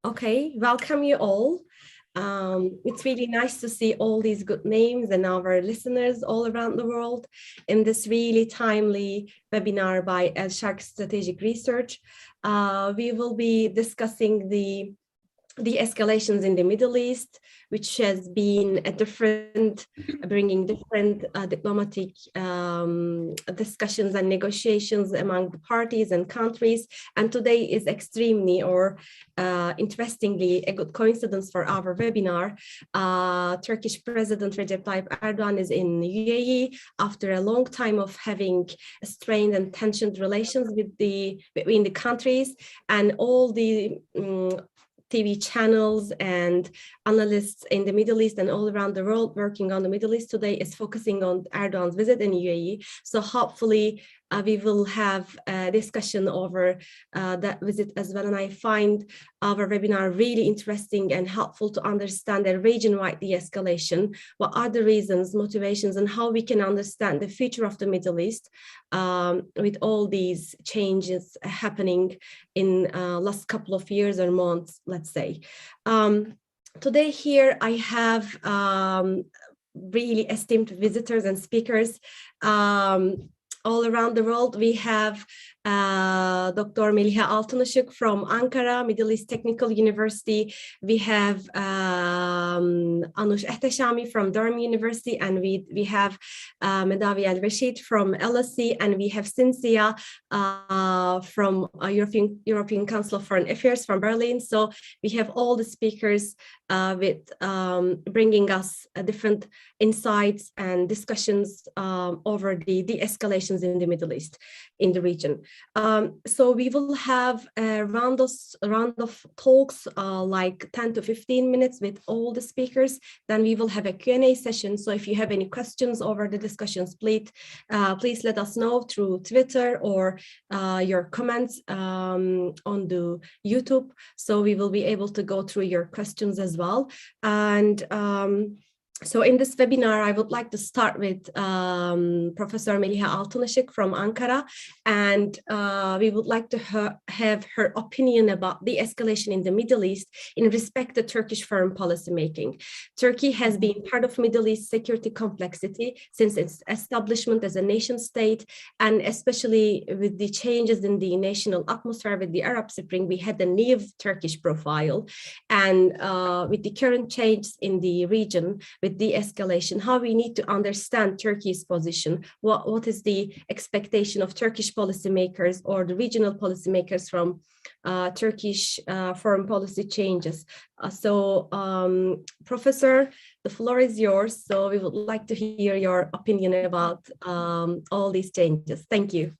Okay, welcome you all. It's really nice to see all these good names and our listeners all around the world in this really timely webinar by Sharq Strategic Research. We will be discussing the escalations in the Middle East, which has been bringing different diplomatic discussions and negotiations among the parties and countries. And today is extremely interestingly a good coincidence for our webinar. Turkish President Recep Tayyip Erdogan is in UAE after a long time of having strained and tensioned relations between the countries, and all the TV channels and analysts in the Middle East and all around the world working on the Middle East today is focusing on Erdogan's visit in UAE. So hopefully we will have a discussion over that visit as well. And I find our webinar really interesting and helpful to understand the region-wide de-escalation. What are the reasons, motivations, and how we can understand the future of the Middle East with all these changes happening in last couple of years or months, let's say. Today here I have really esteemed visitors and speakers all around the world. We have Dr. Meliha Altunisik from Ankara, Middle East Technical University. We have Anoush Ehteshami from Durham University, and we have Madawi and Rasheed from LSE, and we have Cinzia from European Council of Foreign Affairs from Berlin. So we have all the speakers with bringing us different insights and discussions over the de-escalations in the Middle East, in the region. So we will have a round of talks, like 10 to 15 minutes with all the speakers. Then we will have a Q&A session. So if you have any questions over the discussions, please let us know through Twitter or your comments on the YouTube. So we will be able to go through your questions as well. And so in this webinar, I would like to start with Professor Meliha Altunisik from Ankara, and we would like to have her opinion about the escalation in the Middle East in respect to Turkish foreign policy making. Turkey has been part of Middle East security complexity since its establishment as a nation state, and especially with the changes in the national atmosphere with the Arab Spring, we had a new Turkish profile, and with the current changes in the region, with de-escalation, how we need to understand Turkey's position, what is the expectation of Turkish policymakers or the regional policymakers from Turkish foreign policy changes. Professor, the floor is yours. So we would like to hear your opinion about all these changes. Thank you.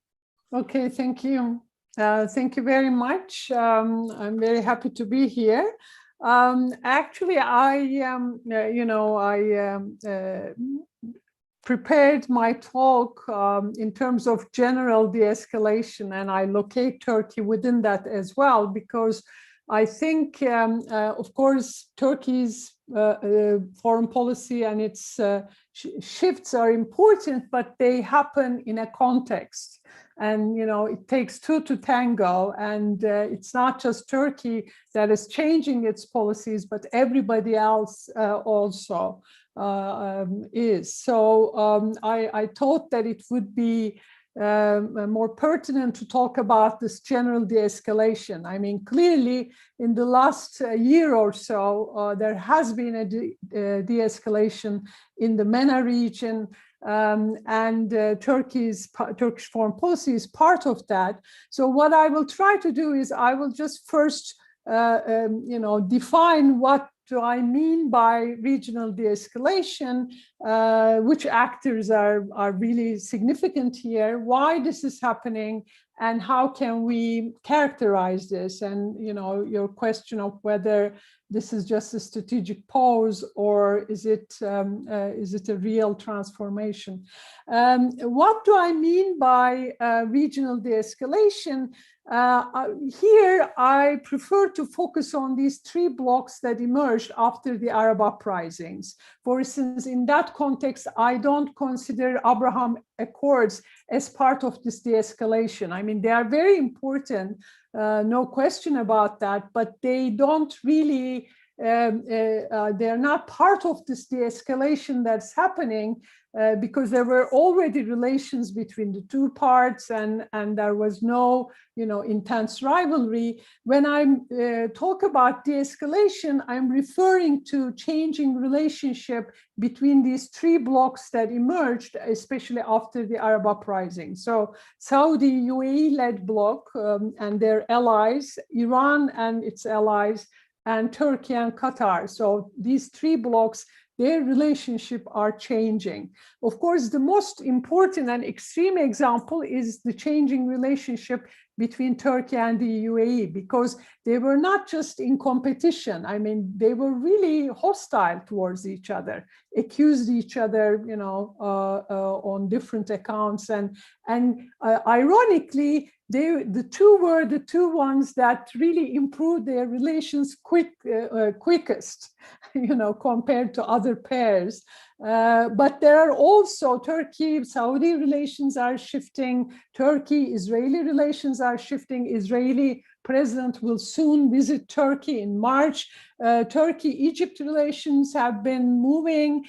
Okay, thank you. Thank you very much. I'm very happy to be here. Actually, I prepared my talk in terms of general de-escalation, and I locate Turkey within that as well, because I think, of course, Turkey's foreign policy and its shifts are important, but they happen in a context. And, it takes two to tango, and it's not just Turkey that is changing its policies, but everybody else also is. So I thought that it would be more pertinent to talk about this general de-escalation. I mean, clearly, in the last year or so, there has been a de-escalation in the MENA region, and Turkish foreign policy is part of that. So what I will try to do is I will just first, define what do I mean by regional de-escalation, which actors are really significant here, why this is happening, and how can we characterize this? And, your question of whether this is just a strategic pause or is it a real transformation? What do I mean by regional de-escalation? Here, I prefer to focus on these three blocks that emerged after the Arab uprisings. For instance, in that that context, I don't consider Abraham Accords as part of this de-escalation. I mean, they are very important, no question about that, but they don't really, they're not part of this de-escalation that's happening, because there were already relations between the two parts, and there was no, intense rivalry. When I talk about de-escalation, I'm referring to changing relationship between these three blocs that emerged, especially after the Arab uprising. So Saudi UAE-led bloc and their allies, Iran and its allies, and Turkey and Qatar. So these three blocs, their relationship are changing. Of course, the most important and extreme example is the changing relationship between Turkey and the UAE, because they were not just in competition. I mean, they were really hostile towards each other, accused each other, on different accounts. And ironically, the two were the two ones that really improved their relations quickest, compared to other pairs. But there are also Turkey-Saudi relations are shifting, Turkey-Israeli relations are shifting. Israeli president will soon visit Turkey in March. Turkey-Egypt relations have been moving.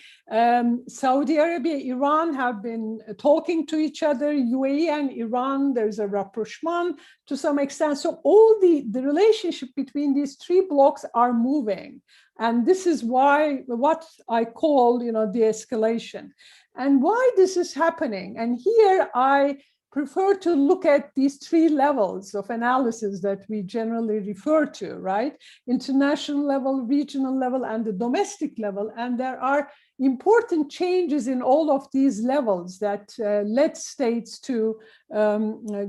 Saudi Arabia, Iran have been talking to each other. UAE and Iran, there's a rapprochement to some extent. So all the relationship between these three blocs are moving. And this is why, what I call, de-escalation. And why this is happening. And here I prefer to look at these three levels of analysis that we generally refer to, right? International level, regional level, and the domestic level. And there are important changes in all of these levels that led states to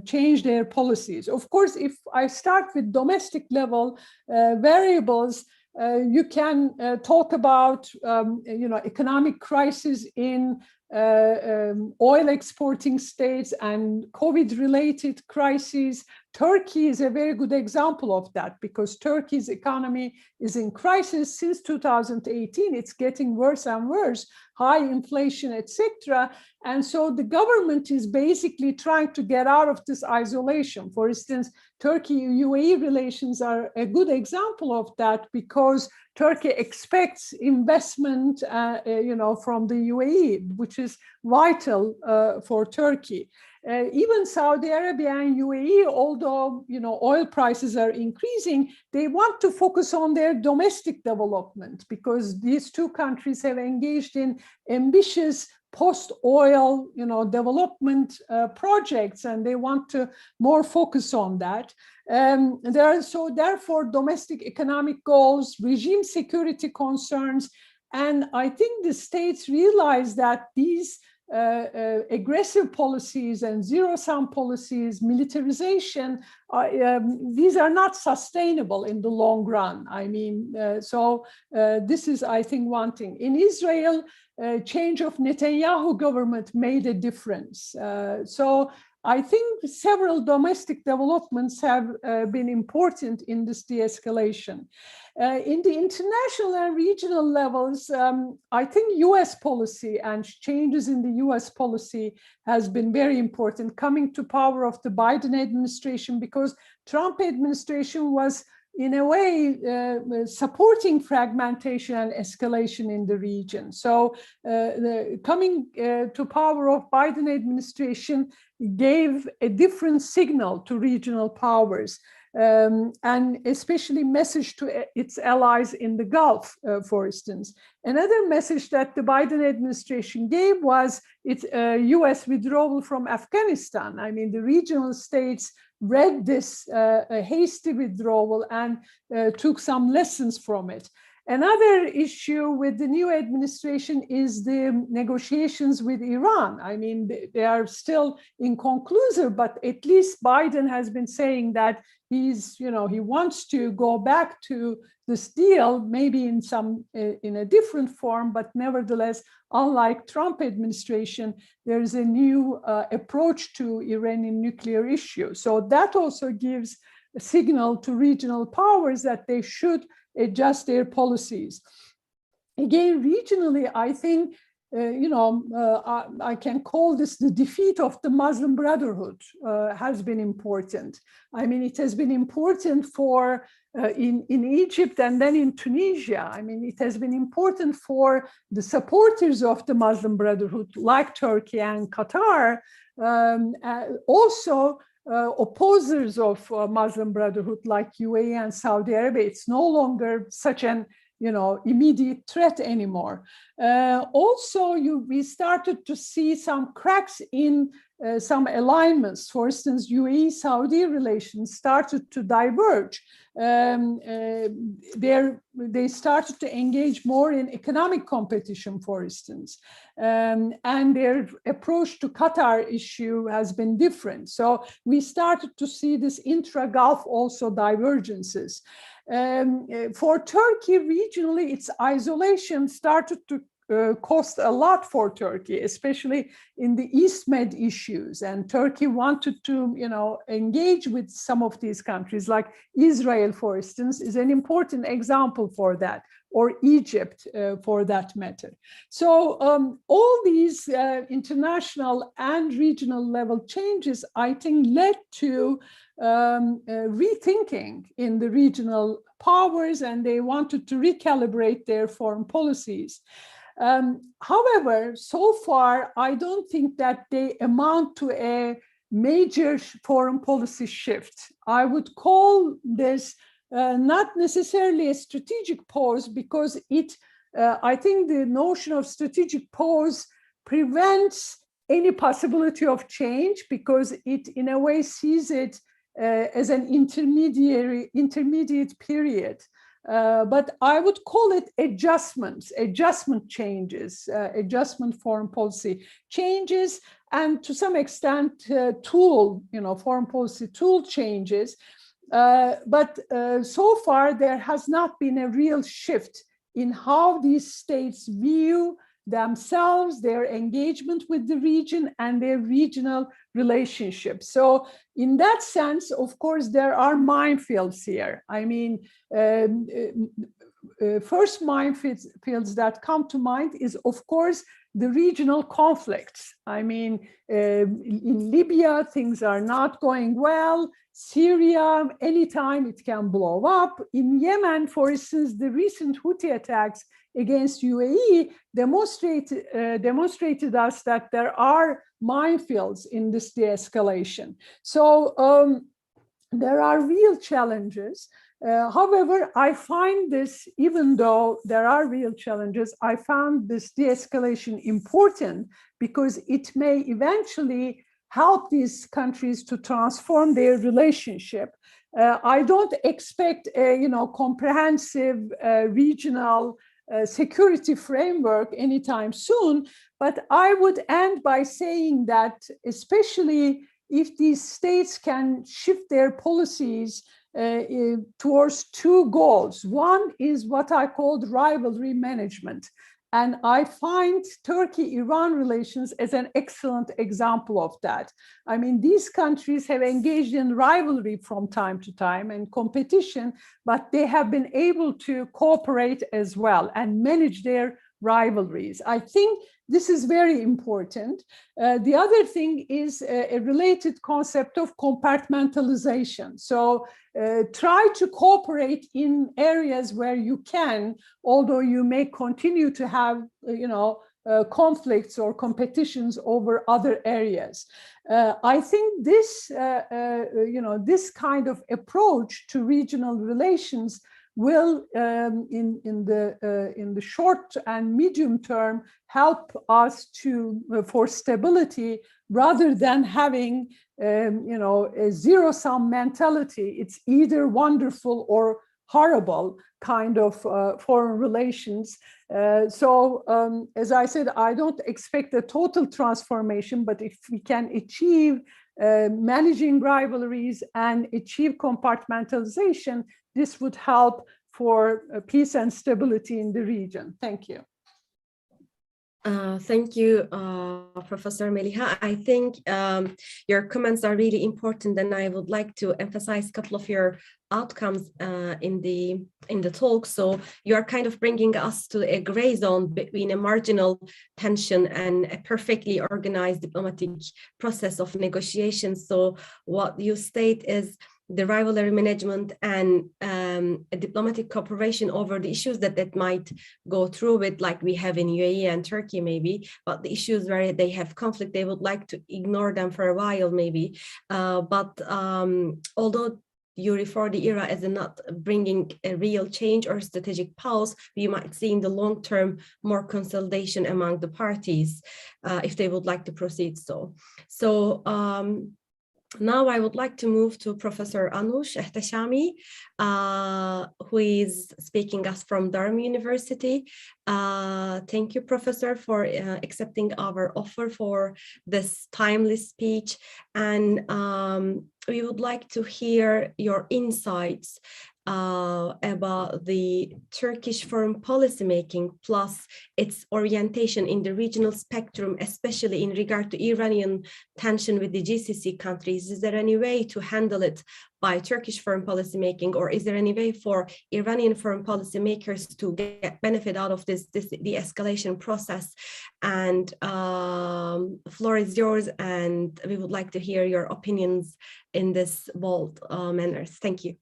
change their policies. Of course, if I start with domestic level variables, you can talk about, economic crisis in oil exporting states and COVID-related crises. Turkey is a very good example of that, because Turkey's economy is in crisis since 2018. It's getting worse and worse, high inflation, etc. And so the government is basically trying to get out of this isolation. For instance, Turkey-UAE relations are a good example of that, because Turkey expects investment, from the UAE, which is vital for Turkey. Even Saudi Arabia and UAE, although oil prices are increasing, they want to focus on their domestic development, because these two countries have engaged in ambitious post-oil development projects, and they want to more focus on that. So therefore, domestic economic goals, regime security concerns, and I think the states realize that these aggressive policies and zero-sum policies, militarization, these are not sustainable in the long run. I mean, this is, I think, one thing. In Israel, change of Netanyahu government made a difference. So I think several domestic developments have been important in this de-escalation. In the international and regional levels, I think US policy and changes in the US policy has been very important, coming to power of the Biden administration, because Trump administration was in a way supporting fragmentation and escalation in the region. So coming to power of Biden administration gave a different signal to regional powers, and especially message to its allies in the Gulf, for instance. Another message that the Biden administration gave was its US withdrawal from Afghanistan. I mean, the regional states read this hasty withdrawal and took some lessons from it. Another issue with the new administration is the negotiations with Iran. I mean, they are still inconclusive, but at least Biden has been saying that he wants to go back to this deal, maybe in a different form, but nevertheless, unlike Trump administration, there is a new approach to Iranian nuclear issue. So that also gives a signal to regional powers that they should adjust their policies. Again, regionally, I think I can call this the defeat of the Muslim Brotherhood has been important. I mean, it has been important for in Egypt and then in Tunisia. I mean, it has been important for the supporters of the Muslim Brotherhood, like Turkey and Qatar, also opposers of Muslim Brotherhood, like UAE and Saudi Arabia. It's no longer such an immediate threat anymore. Also, we started to see some cracks in some alignments. For instance, UAE-Saudi relations started to diverge. They started to engage more in economic competition, for instance. And their approach to Qatar issue has been different. So we started to see this intra-Gulf also divergences. For Turkey regionally, its isolation started to cost a lot for Turkey, especially in the East Med issues. And Turkey wanted to, engage with some of these countries, like Israel, for instance, is an important example for that, or Egypt, for that matter. So all these international and regional level changes, I think, led to rethinking in the regional powers, and they wanted to recalibrate their foreign policies. However, so far, I don't think that they amount to a major foreign policy shift. I would call this not necessarily a strategic pause, because I think the notion of strategic pause prevents any possibility of change, because it in a way sees it as an intermediate period. But I would call it adjustment changes, adjustment foreign policy changes, and to some extent foreign policy tool changes. But so far there has not been a real shift in how these states view themselves, their engagement with the region, and their regional relationships. So in that sense, of course, there are minefields here. I mean, first minefields that come to mind is, of course, the regional conflicts. I mean, in Libya, things are not going well. Syria, anytime it can blow up. In Yemen, for instance, the recent Houthi attacks against UAE demonstrated us that there are minefields in this de-escalation. So there are real challenges. However, I find this, even though there are real challenges, I found this de-escalation important because it may eventually help these countries to transform their relationship. I don't expect a comprehensive regional security framework anytime soon, but I would end by saying that, especially if these states can shift their policies towards two goals. One is what I called rivalry management. And I find Turkey-Iran relations as an excellent example of that. I mean, these countries have engaged in rivalry from time to time and competition, but they have been able to cooperate as well and manage their rivalries. I think this is very important. The other thing is a related concept of compartmentalization. So try to cooperate in areas where you can, although you may continue to have, conflicts or competitions over other areas. I think this, this kind of approach to regional relations will, in the short and medium term, help us for stability, rather than having a zero-sum mentality. It's either wonderful or horrible kind of foreign relations. So as I said, I don't expect a total transformation, but if we can achieve managing rivalries and achieve compartmentalization, this would help for peace and stability in the region. Thank you. Thank you, Professor Meliha. I think your comments are really important, and I would like to emphasize a couple of your outcomes in the talk. So you are kind of bringing us to a gray zone between a marginal tension and a perfectly organized diplomatic process of negotiation. So what you state is the rivalry management and a diplomatic cooperation over the issues that might go through with, like we have in UAE and Turkey maybe, but the issues where they have conflict, they would like to ignore them for a while maybe. But although you refer the era as not bringing a real change or strategic pause, we might see in the long term more consolidation among the parties if they would like to proceed so. So now I would like to move to Professor Anoush Ehteshami, who is speaking us from Durham University. Thank you, Professor, for accepting our offer for this timely speech. And we would like to hear your insights about the Turkish foreign policy making plus its orientation in the regional spectrum, especially in regard to Iranian tension with the GCC countries. Is there any way to handle it by Turkish foreign policy making, or is there any way for Iranian foreign policy makers to get benefit out of this de-escalation process? And the floor is yours, and we would like to hear your opinions in this bold manner. Thank you.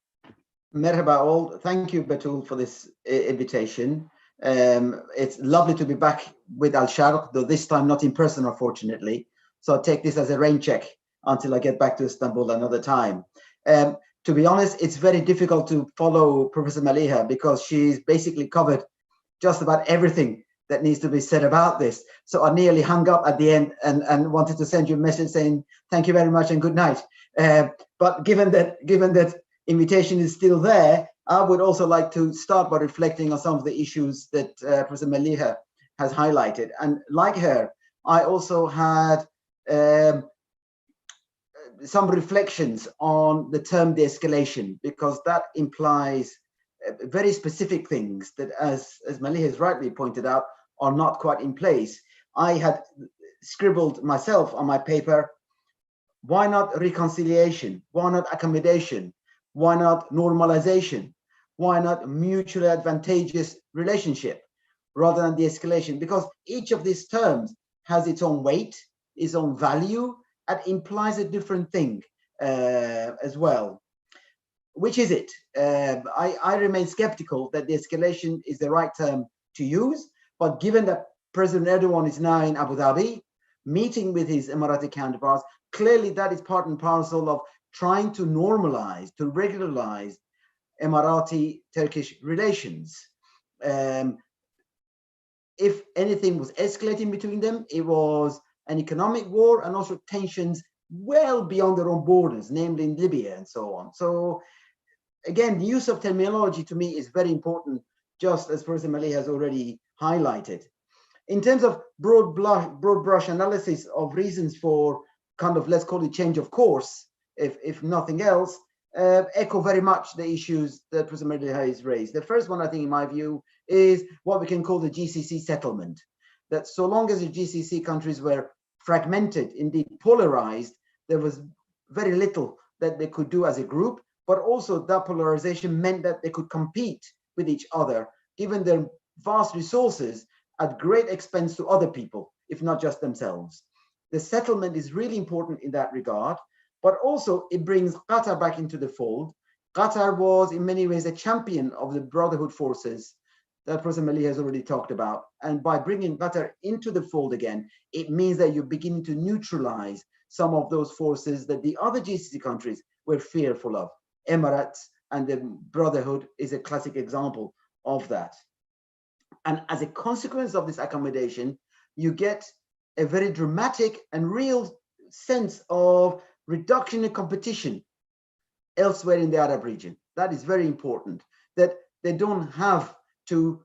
Merhaba all. Thank you, Betul, for this invitation. It's lovely to be back with Sharq, though this time not in person, unfortunately. So I'll take this as a rain check until I get back to Istanbul another time. To be honest, it's very difficult to follow Professor Meliha because she's basically covered just about everything that needs to be said about this. So I nearly hung up at the end and wanted to send you a message saying thank you very much and good night. But given that invitation is still there, I would also like to start by reflecting on some of the issues that Professor Meliha has highlighted. And like her, I also had some reflections on the term de-escalation, because that implies very specific things that, as Meliha has rightly pointed out, are not quite in place. I had scribbled myself on my paper, why not reconciliation? Why not accommodation? Why not normalization? Why not mutually advantageous relationship rather than de-escalation? Because each of these terms has its own weight, its own value, and implies a different thing as well. Which is it? I remain skeptical that de-escalation is the right term to use, but given that President Erdogan is now in Abu Dhabi, meeting with his Emirati counterparts, clearly that is part and parcel of trying to normalize, to regularize Emirati-Turkish relations. If anything was escalating between them, it was an economic war and also tensions well beyond their own borders, namely in Libya and so on. So again, the use of terminology to me is very important, just as Professor Meliha has already highlighted. In terms of broad brush analysis of reasons for kind of, let's call it change of course, if nothing else, echo very much the issues that Professor Meliha has raised. The first one, I think, in my view, is what we can call the GCC settlement. That so long as the GCC countries were fragmented, indeed polarized, there was very little that they could do as a group, but also that polarization meant that they could compete with each other, given their vast resources at great expense to other people, if not just themselves. The settlement is really important in that regard, but also it brings Qatar back into the fold. Qatar was in many ways a champion of the Brotherhood forces that Professor Meliha has already talked about. And by bringing Qatar into the fold again, it means that you're beginning to neutralize some of those forces that the other GCC countries were fearful of. Emirates and the Brotherhood is a classic example of that. And as a consequence of this accommodation, you get a very dramatic and real sense of reduction in competition elsewhere in the Arab region. That is very important, that they don't have to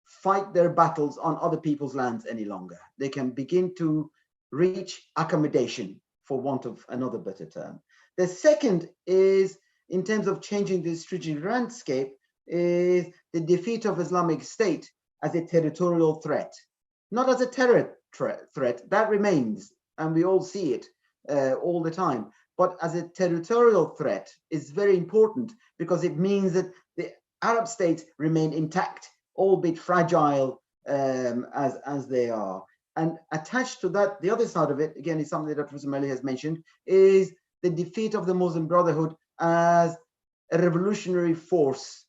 fight their battles on other people's lands any longer. They can begin to reach accommodation, for want of another better term. The second is, in terms of changing the strategic landscape, is the defeat of Islamic State as a territorial threat. not as a terror threat, that remains, and we all see it all the time, but as a territorial threat is very important, because it means that the Arab states remain intact, albeit fragile as they are. And attached to that, the other side of it, again, is something that Professor Meliha has mentioned, is the defeat of the Muslim Brotherhood as a revolutionary force.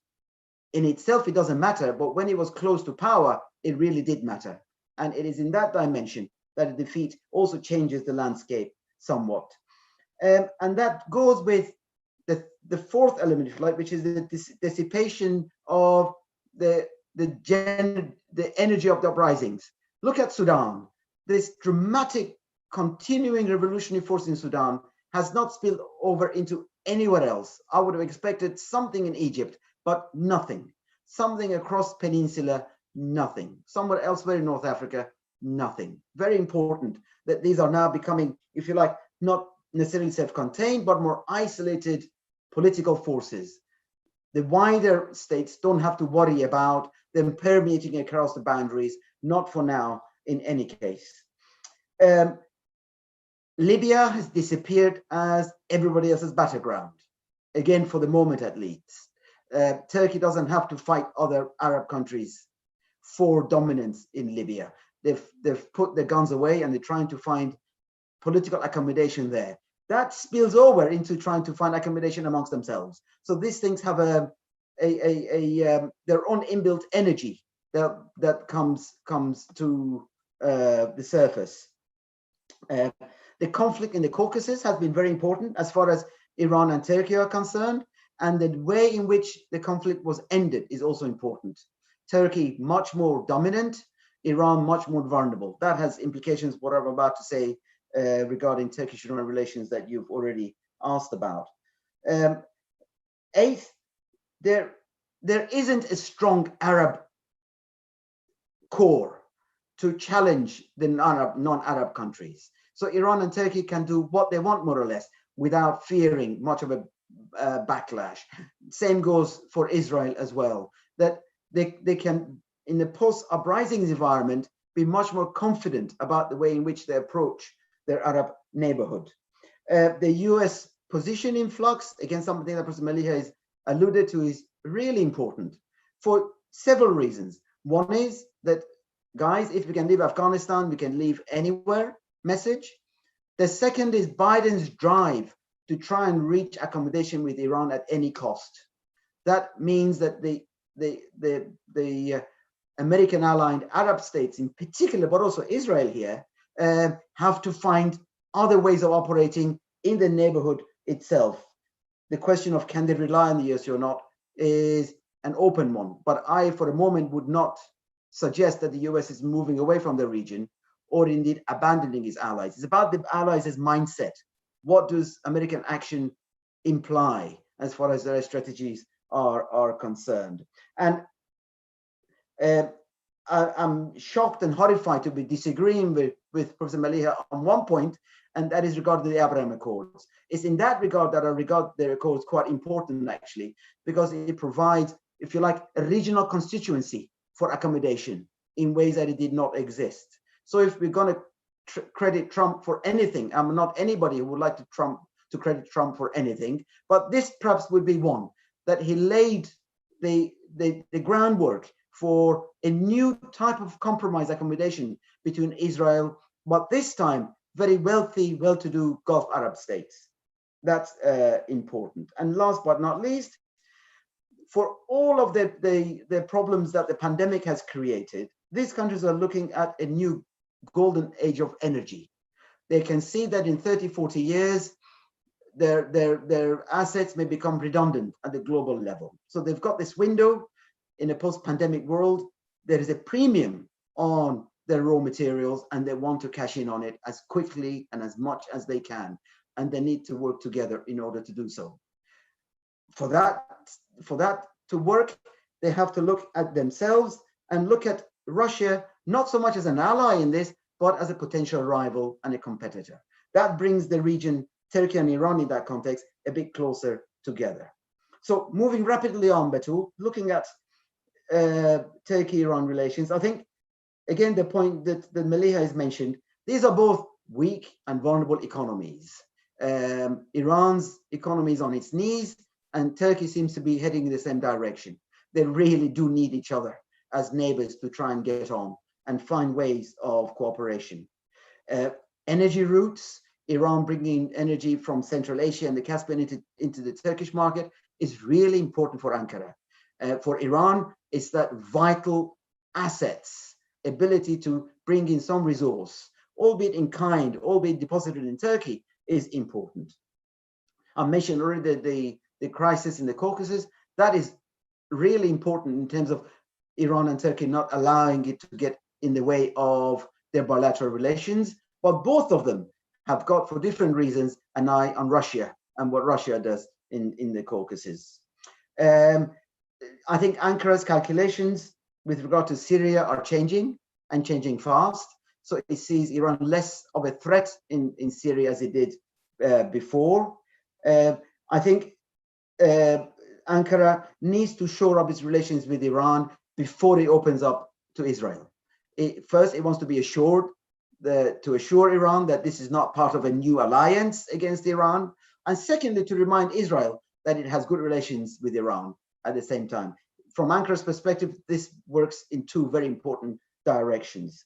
In itself, it doesn't matter, but when it was close to power, it really did matter. And it is in that dimension that a defeat also changes the landscape somewhat. And that goes with the fourth element, if you like, which is the dissipation of the energy of the uprisings. Look at Sudan. This dramatic continuing revolutionary force in Sudan has not spilled over into anywhere else. I would have expected something in Egypt, but nothing. Something across peninsula, nothing. Somewhere elsewhere in North Africa, nothing. Very important that these are now becoming, if you like, not necessarily self-contained, but more isolated political forces. The wider states don't have to worry about them permeating across the boundaries, not for now, in any case. Libya has disappeared as everybody else's battleground, again, for the moment at least. Turkey doesn't have to fight other Arab countries for dominance in Libya. They've put their guns away and they're trying to find political accommodation there. That spills over into trying to find accommodation amongst themselves. So these things have their own inbuilt energy that comes to the surface. The conflict in the Caucasus has been very important as far as Iran and Turkey are concerned, and the way in which the conflict was ended is also important. Turkey much more dominant, Iran much more vulnerable. That has implications, what I'm about to say, regarding Turkish-Iran relations that you've already asked about. Eighth, there isn't a strong Arab core to challenge the non-Arab countries. So Iran and Turkey can do what they want, more or less, without fearing much of a backlash. Same goes for Israel as well, that they can, in the post-uprisings environment, be much more confident about the way in which they approach their Arab neighborhood. The US position in flux, again, something that Professor Meliha has alluded to, is really important for several reasons. One is that, guys, if we can leave Afghanistan, we can leave anywhere message. The second is Biden's drive to try and reach accommodation with Iran at any cost. That means that the American allied Arab states in particular, but also Israel here, have to find other ways of operating in the neighborhood itself. The question of can they rely on the US or not is an open one, but I, for a moment, would not suggest that the US is moving away from the region or indeed abandoning its allies. It's about the allies' mindset. What does American action imply as far as their strategies are concerned? And I'm shocked and horrified to be disagreeing with Professor Meliha on one point, and that is regarding the Abraham Accords. It's in that regard that I regard the Accords quite important, actually, because it provides, if you like, a regional constituency for accommodation in ways that it did not exist. So if we're going to credit Trump for anything, I'm not anybody who would like to credit Trump for anything, but this perhaps would be one, that he laid the groundwork for a new type of compromise accommodation between Israel, but this time very wealthy, well-to-do Gulf Arab states. That's important. And last but not least, for all of the problems that the pandemic has created, these countries are looking at a new golden age of energy. They can see that in 30, 40 years, their assets may become redundant at the global level. So they've got this window. In a post-pandemic world, there is a premium on their raw materials, and they want to cash in on it as quickly and as much as they can. And they need to work together in order to do so. For that to work, they have to look at themselves and look at Russia, not so much as an ally in this, but as a potential rival and a competitor. That brings the region, Turkey and Iran in that context, a bit closer together. So moving rapidly on, Betul, looking at Turkey-Iran relations, I think again, the point that Meliha has mentioned, these are both weak and vulnerable economies. Iran's economy is on its knees, and Turkey seems to be heading in the same direction. They really do need each other as neighbors to try and get on and find ways of cooperation. Energy routes, Iran bringing energy from Central Asia and the Caspian into the Turkish market is really important for Ankara. For Iran, it's that vital assets, ability to bring in some resource, albeit in kind, albeit deposited in Turkey, is important. I mentioned already the crisis in the Caucasus. That is really important in terms of Iran and Turkey not allowing it to get in the way of their bilateral relations. But both of them have got, for different reasons, an eye on Russia and what Russia does in the Caucasus. I think Ankara's calculations with regard to Syria are changing and changing fast. So it sees Iran less of a threat in Syria as it did before. I think Ankara needs to shore up its relations with Iran before it opens up to Israel. First, it wants to be assured to assure Iran that this is not part of a new alliance against Iran. And secondly, to remind Israel that it has good relations with Iran at the same time. From Ankara's perspective, this works in two very important directions.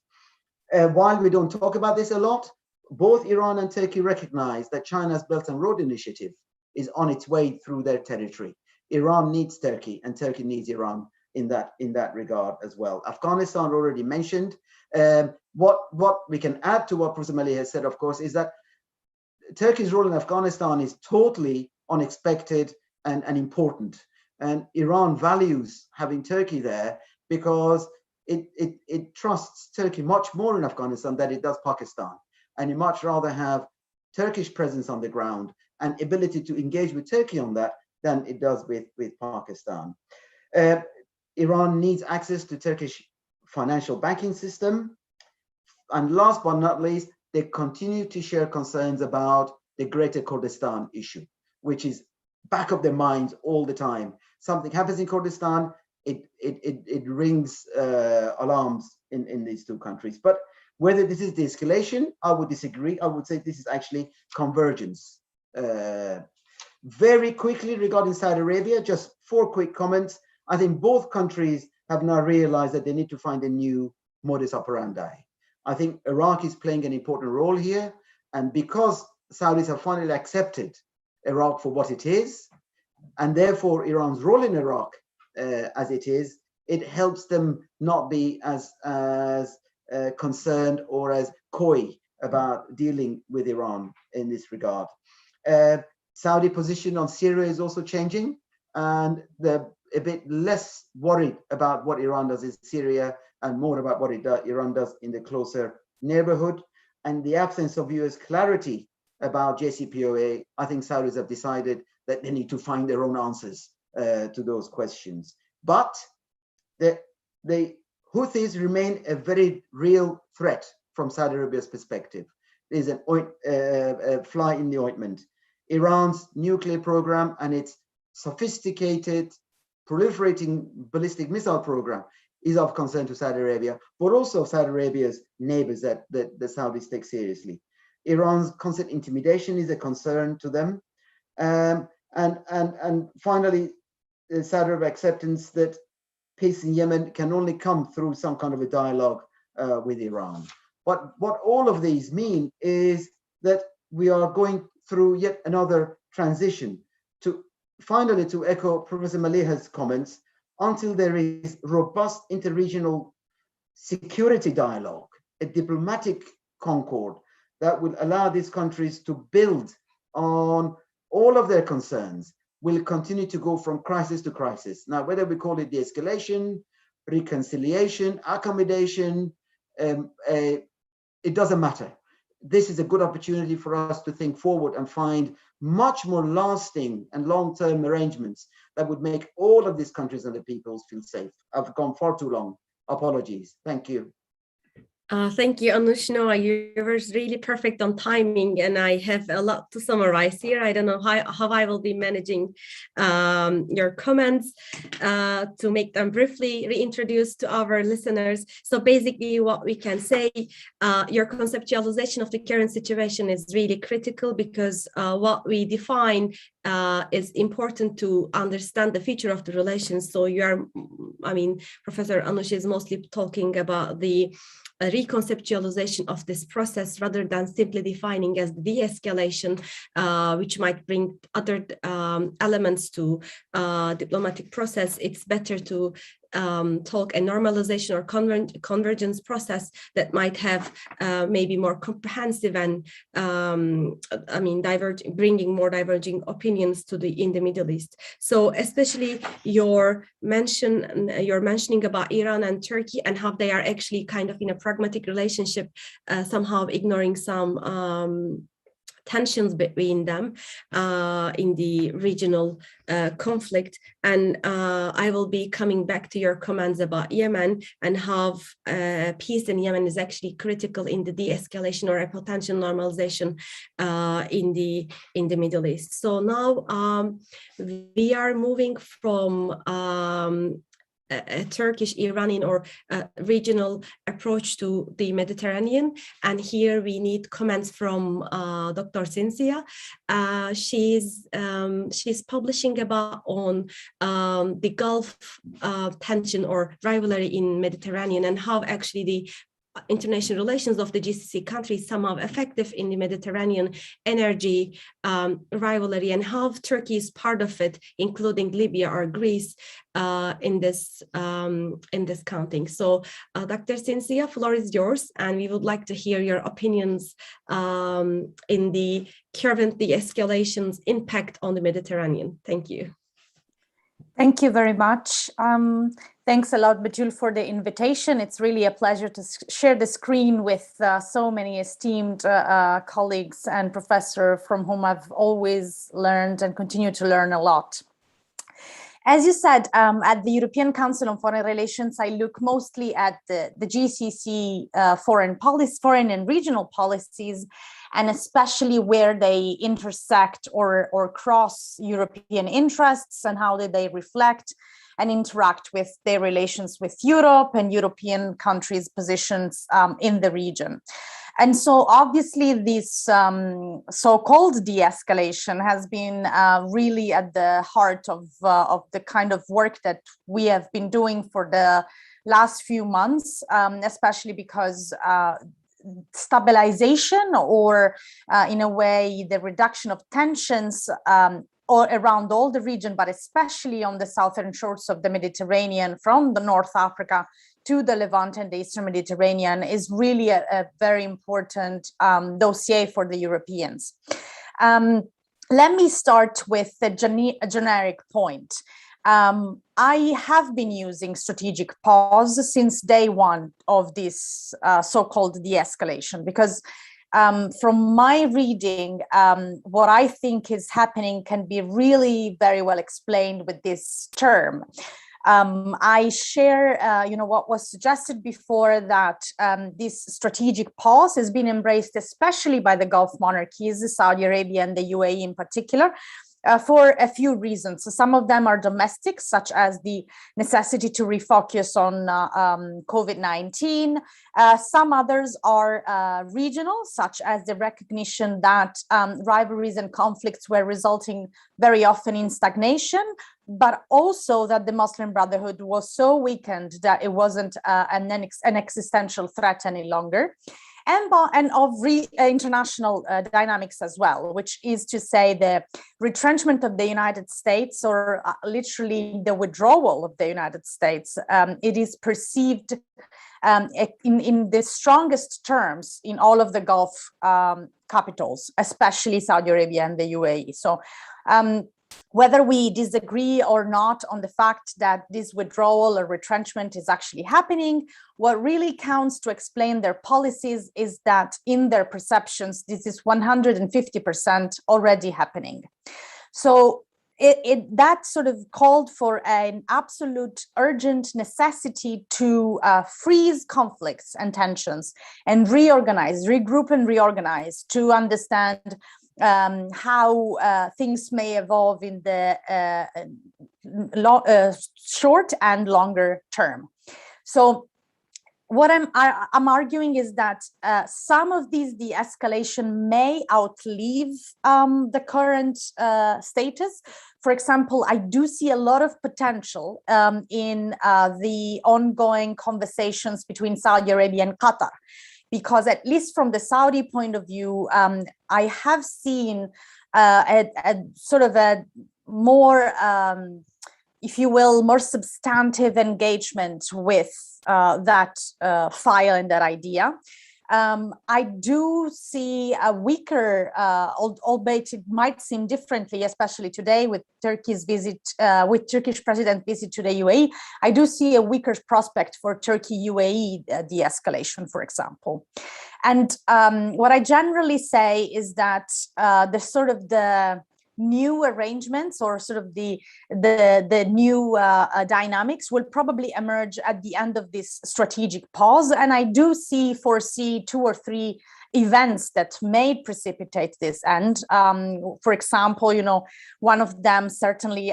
While we don't talk about this a lot, both Iran and Turkey recognize that China's Belt and Road Initiative is on its way through their territory. Iran needs Turkey and Turkey needs Iran in that regard as well. Afghanistan already mentioned. What we can add to what Professor Meliha has said, of course, is that Turkey's role in Afghanistan is totally unexpected and important. And Iran values having Turkey there because it trusts Turkey much more in Afghanistan than it does Pakistan. And it much rather have Turkish presence on the ground and ability to engage with Turkey on that than it does with Pakistan. Iran needs access to Turkish financial banking system. And last but not least, they continue to share concerns about the Greater Kurdistan issue, which is back of their minds all the time. Something happens in Kurdistan, it rings alarms in these two countries. But whether this is de-escalation, I would disagree. I would say this is actually convergence. Very quickly regarding Saudi Arabia, just 4 quick comments. I think both countries have now realized that they need to find a new modus operandi. I think Iraq is playing an important role here. And because Saudis have finally accepted Iraq for what it is, and therefore Iran's role in Iraq as it is, it helps them not be as concerned or as coy about dealing with Iran in this regard. Saudi position on Syria is also changing, and they're a bit less worried about what Iran does in Syria and more about what Iran does in the closer neighborhood. And the absence of US clarity about JCPOA, I think Saudis have decided that they need to find their own answers to those questions. But the Houthis remain a very real threat from Saudi Arabia's perspective. There's a fly in the ointment. Iran's nuclear program and its sophisticated proliferating ballistic missile program is of concern to Saudi Arabia, but also Saudi Arabia's neighbors that the Saudis take seriously. Iran's constant intimidation is a concern to them. And finally, Saudi Arabia acceptance that peace in Yemen can only come through some kind of a dialogue with Iran. But what all of these mean is that we are going through yet another transition. Finally, to echo Professor Meliha's comments, until there is robust interregional security dialogue, a diplomatic concord that will allow these countries to build on all of their concerns, will continue to go from crisis to crisis. Now, whether we call it de-escalation, reconciliation, accommodation, it doesn't matter. This is a good opportunity for us to think forward and find much more lasting and long-term arrangements that would make all of these countries and the peoples feel safe. I've gone far too long. Apologies. Thank you. Thank you, Anoush. No, you were really perfect on timing, and I have a lot to summarize here. I don't know how I will be managing your comments to make them briefly reintroduced to our listeners. So basically what we can say, your conceptualization of the current situation is really critical, because what we define is important to understand the future of the relations. So Professor Anoush is mostly talking about the a reconceptualization of this process rather than simply defining as de-escalation, which might bring other elements to diplomatic process. It's better to talk a normalization or convergence process that might have maybe more comprehensive and bringing more diverging opinions in the Middle East. So especially your mentioning about Iran and Turkey and how they are actually kind of in a pragmatic relationship, somehow ignoring some tensions between them in the regional conflict. And I will be coming back to your comments about Yemen and how peace in Yemen is actually critical in the de-escalation or a potential normalization in the Middle East. So now we are moving from a Turkish, Iranian, or regional approach to the Mediterranean. And here we need comments from Dr. Cinzia. She's publishing about on the Gulf tension or rivalry in Mediterranean, and how actually the international relations of the GCC countries somehow effective in the Mediterranean energy rivalry, and how Turkey is part of it, including Libya or Greece in this counting. So Dr. Cinzia, floor is yours, and we would like to hear your opinions in the current de-escalation's impact on the Mediterranean. Thank you. Thank you very much. Thanks a lot, Betul, for the invitation. It's really a pleasure to share the screen with so many esteemed colleagues and professors from whom I've always learned and continue to learn a lot. As you said, at the European Council on Foreign Relations, I look mostly at the GCC foreign and regional policies, and especially where they intersect or cross European interests, and how do they reflect and interact with their relations with Europe and European countries' positions in the region. And so obviously this so-called de-escalation has been really at the heart of the kind of work that we have been doing for the last few months, especially because stabilization or in a way the reduction of tensions or around all the region, but especially on the southern shores of the Mediterranean, from the North Africa to the Levant and the Eastern Mediterranean, is really a very important dossier for the Europeans. Let me start with a generic point. I have been using strategic pause since day one of this so-called de-escalation, because from my reading, what I think is happening can be really very well explained with this term. I share, what was suggested before, that this strategic pause has been embraced, especially by the Gulf monarchies, Saudi Arabia and the UAE in particular, for a few reasons. So some of them are domestic, such as the necessity to refocus on COVID-19. Some others are regional, such as the recognition that rivalries and conflicts were resulting very often in stagnation, but also that the Muslim Brotherhood was so weakened that it wasn't an existential threat any longer. And of international dynamics as well, which is to say the retrenchment of the United States, or literally the withdrawal of the United States. It is perceived in the strongest terms in all of the Gulf capitals, especially Saudi Arabia and the UAE. So whether we disagree or not on the fact that this withdrawal or retrenchment is actually happening, what really counts to explain their policies is that in their perceptions, this is 150% already happening. So that sort of called for an absolute urgent necessity to freeze conflicts and tensions and reorganize, regroup and reorganize to understand how things may evolve in the short and longer term. So what I'm arguing is that some of these de-escalation may outlive the current status. For example, I do see a lot of potential in the ongoing conversations between Saudi Arabia and Qatar, because at least from the Saudi point of view, I have seen a sort of a more, if you will, more substantive engagement with that file and that idea. I do see a weaker, albeit it might seem differently, especially today with Turkey's visit, with Turkish president visit to the UAE. I do see a weaker prospect for Turkey-UAE de-escalation, for example. And what I generally say is that the new arrangements or sort of the new dynamics will probably emerge at the end of this strategic pause. And I do foresee 2 or 3 events that may precipitate this end. For example, one of them certainly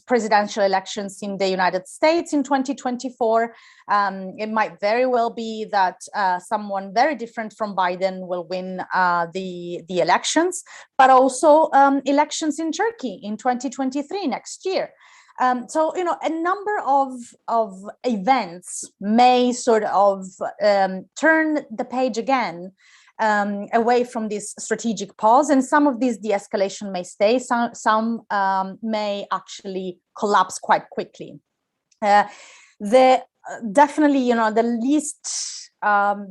presidential elections in the United States in 2024. It might very well be that someone very different from Biden will win the elections, but also elections in Turkey in 2023 next year. So, a number of events may sort of turn the page again away from this strategic pause, and some of these de-escalation may stay, some may actually collapse quite quickly. Definitely, the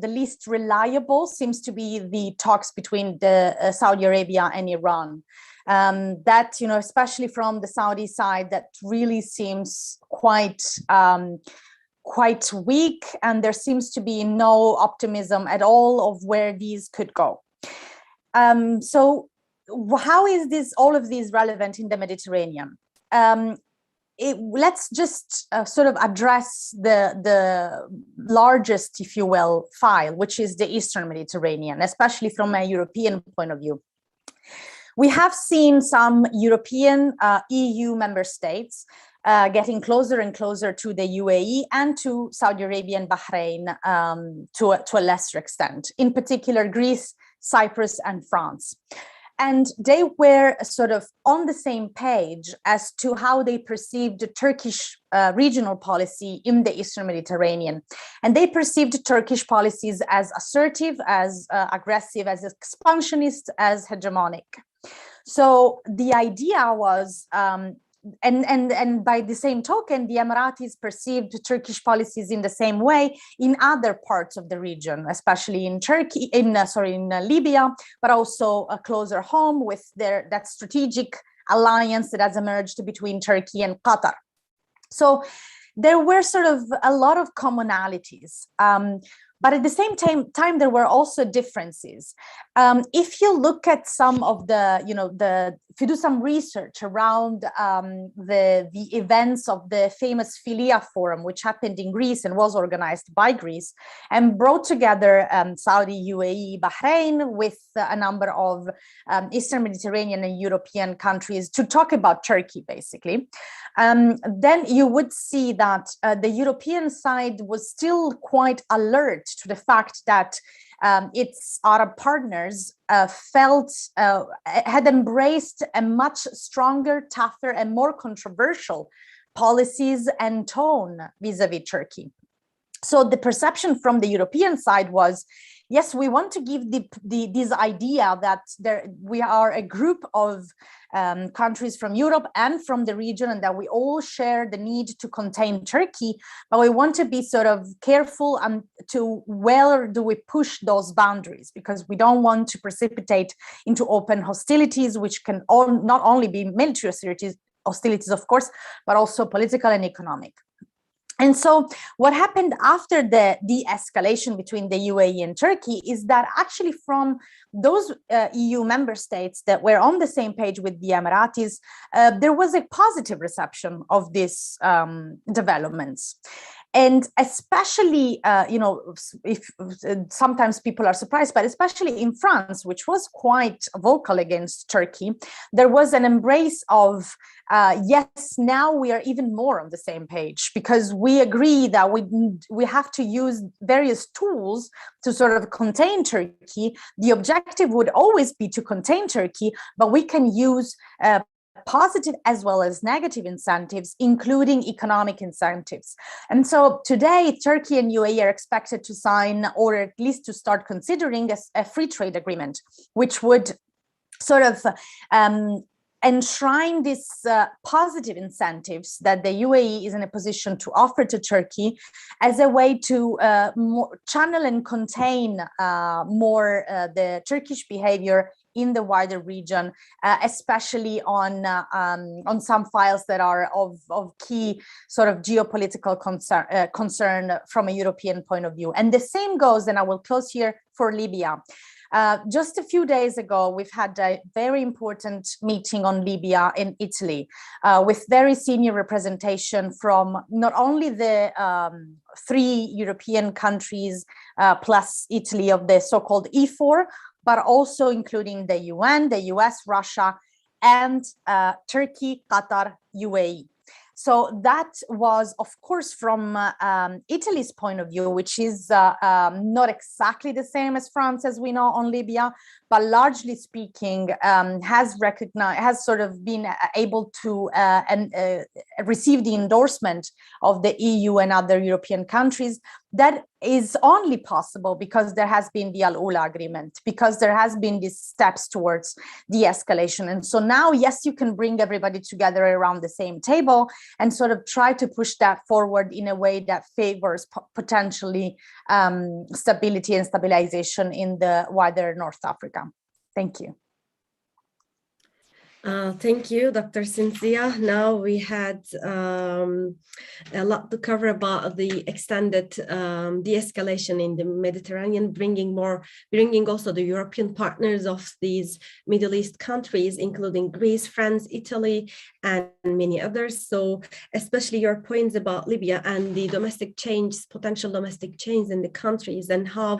least reliable seems to be the talks between Saudi Arabia and Iran. That, especially from the Saudi side, that really seems quite weak, and there seems to be no optimism at all of where these could go. So how is all of these relevant in the Mediterranean? Let's just sort of address the largest, if you will, file, which is the Eastern Mediterranean, especially from a European point of view. We have seen some European EU member states getting closer and closer to the UAE and to Saudi Arabia and Bahrain to a lesser extent, in particular Greece, Cyprus, and France. And they were sort of on the same page as to how they perceived the Turkish regional policy in the Eastern Mediterranean. And they perceived Turkish policies as assertive, as aggressive, as expansionist, as hegemonic. So the idea was, and by the same token, the Emiratis perceived Turkish policies in the same way in other parts of the region, especially in Libya, but also closer home with that strategic alliance that has emerged between Turkey and Qatar. So there were sort of a lot of commonalities. But at the same time, there were also differences. If you look at some of if you do some research around the events of the famous Philia Forum, which happened in Greece and was organized by Greece and brought together Saudi, UAE, Bahrain with a number of Eastern Mediterranean and European countries to talk about Turkey, basically, then you would see that the European side was still quite alert to the fact that its Arab partners had embraced a much stronger, tougher, and more controversial policies and tone vis-a-vis Turkey. So the perception from the European side was, yes, we want to give this idea that we are a group of countries from Europe and from the region, and that we all share the need to contain Turkey, but we want to be sort of careful to where do we push those boundaries, because we don't want to precipitate into open hostilities, which can not only be military hostilities, of course, but also political and economic. And so what happened after the de-escalation between the UAE and Turkey is that actually from those EU member states that were on the same page with the Emiratis, there was a positive reception of these developments. And especially, if sometimes people are surprised, but especially in France, which was quite vocal against Turkey, there was an embrace of, yes, now we are even more on the same page, because we agree that we have to use various tools to sort of contain Turkey. The objective would always be to contain Turkey, but we can use positive as well as negative incentives, including economic incentives. And so today, Turkey and UAE are expected to sign, or at least to start considering, a free trade agreement, which would sort of enshrine these positive incentives that the UAE is in a position to offer to Turkey as a way to channel and contain more the Turkish behavior in the wider region, especially on some files that are of key sort of geopolitical concern from a European point of view. And the same goes, and I will close here, for Libya. Just a few days ago, we've had a very important meeting on Libya in Italy with very senior representation from not only the 3 European countries plus Italy of the so-called E4, but also including the UN, the US, Russia, and Turkey, Qatar, UAE. So that was, of course, from Italy's point of view, which is not exactly the same as France, as we know, on Libya, but largely speaking, has sort of been able to receive the endorsement of the EU and other European countries. That is only possible because there has been the Al-Ula agreement, because there has been these steps towards de-escalation. And so now, yes, you can bring everybody together around the same table and sort of try to push that forward in a way that favors potentially stability and stabilization in the wider North Africa. Thank you. Thank you, Dr. Cinzia. Now we had a lot to cover about the extended de-escalation in the Mediterranean, bringing also the European partners of these Middle East countries, including Greece, France, Italy, and many others. So especially your points about Libya and the potential domestic change in the countries, and how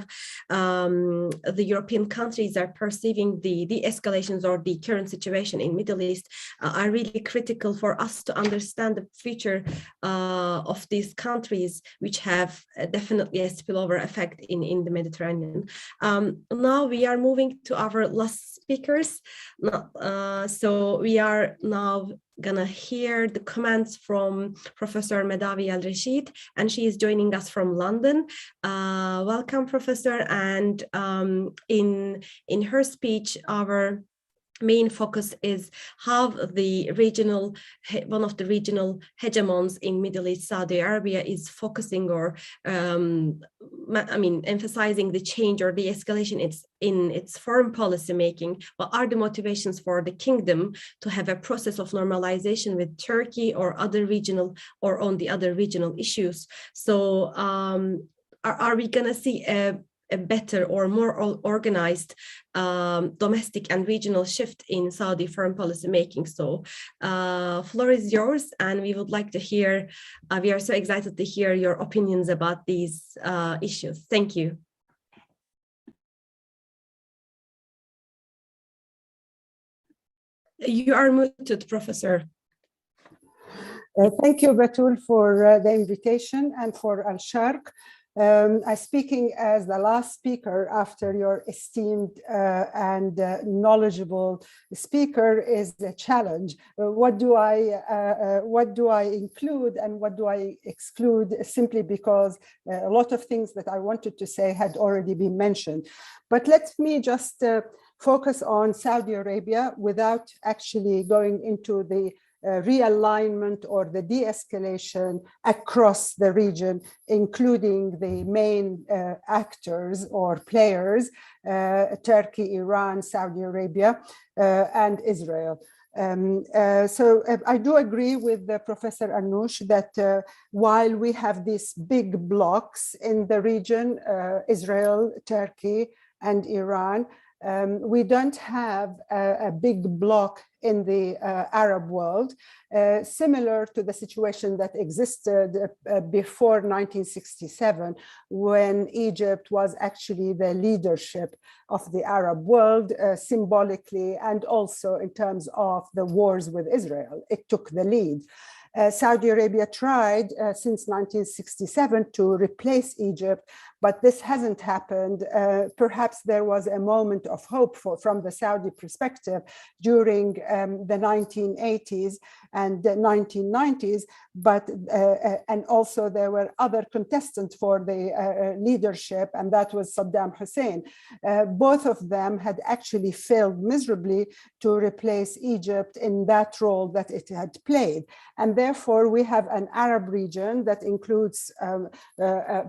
the European countries are perceiving the de-escalations or the current situation in Middle East are really critical for us to understand the future of these countries, which have definitely a spillover effect in the Mediterranean. Now we are moving to our last speakers. So we are now gonna hear the comments from Professor Madawi Al-Rasheed, and she is joining us from London. Welcome, Professor. And in her speech, our main focus is how one of the regional hegemons in Middle East, Saudi Arabia, is focusing or emphasizing the change or the escalation in its foreign policy making. What are the motivations for the kingdom to have a process of normalization with Turkey or other regional or on the other regional issues? So are we gonna see a better or more organized domestic and regional shift in Saudi foreign policy making? So floor is yours, and we would like to hear, we are so excited to hear your opinions about these issues. Thank you. You are muted, Professor. Thank you, Betul, for the invitation, and for Al-Sharq. Speaking as the last speaker after your esteemed and knowledgeable speaker is a challenge. What do I include and what do I exclude, simply because a lot of things that I wanted to say had already been mentioned. But let me just focus on Saudi Arabia without actually going into the realignment or the de-escalation across the region, including the main actors or players, Turkey, Iran, Saudi Arabia, and Israel. I do agree with Professor Anoush that while we have these big blocks in the region, Israel, Turkey, and Iran, we don't have a big bloc in the Arab world, similar to the situation that existed before 1967, when Egypt was actually the leadership of the Arab world, symbolically, and also in terms of the wars with Israel. It took the lead. Saudi Arabia tried since 1967 to replace Egypt, but this hasn't happened. Perhaps there was a moment of hope from the Saudi perspective during the 1980s and the 1990s, but and also there were other contestants for the leadership, and that was Saddam Hussein. Both of them had actually failed miserably to replace Egypt in that role that it had played. And therefore, we have an Arab region that includes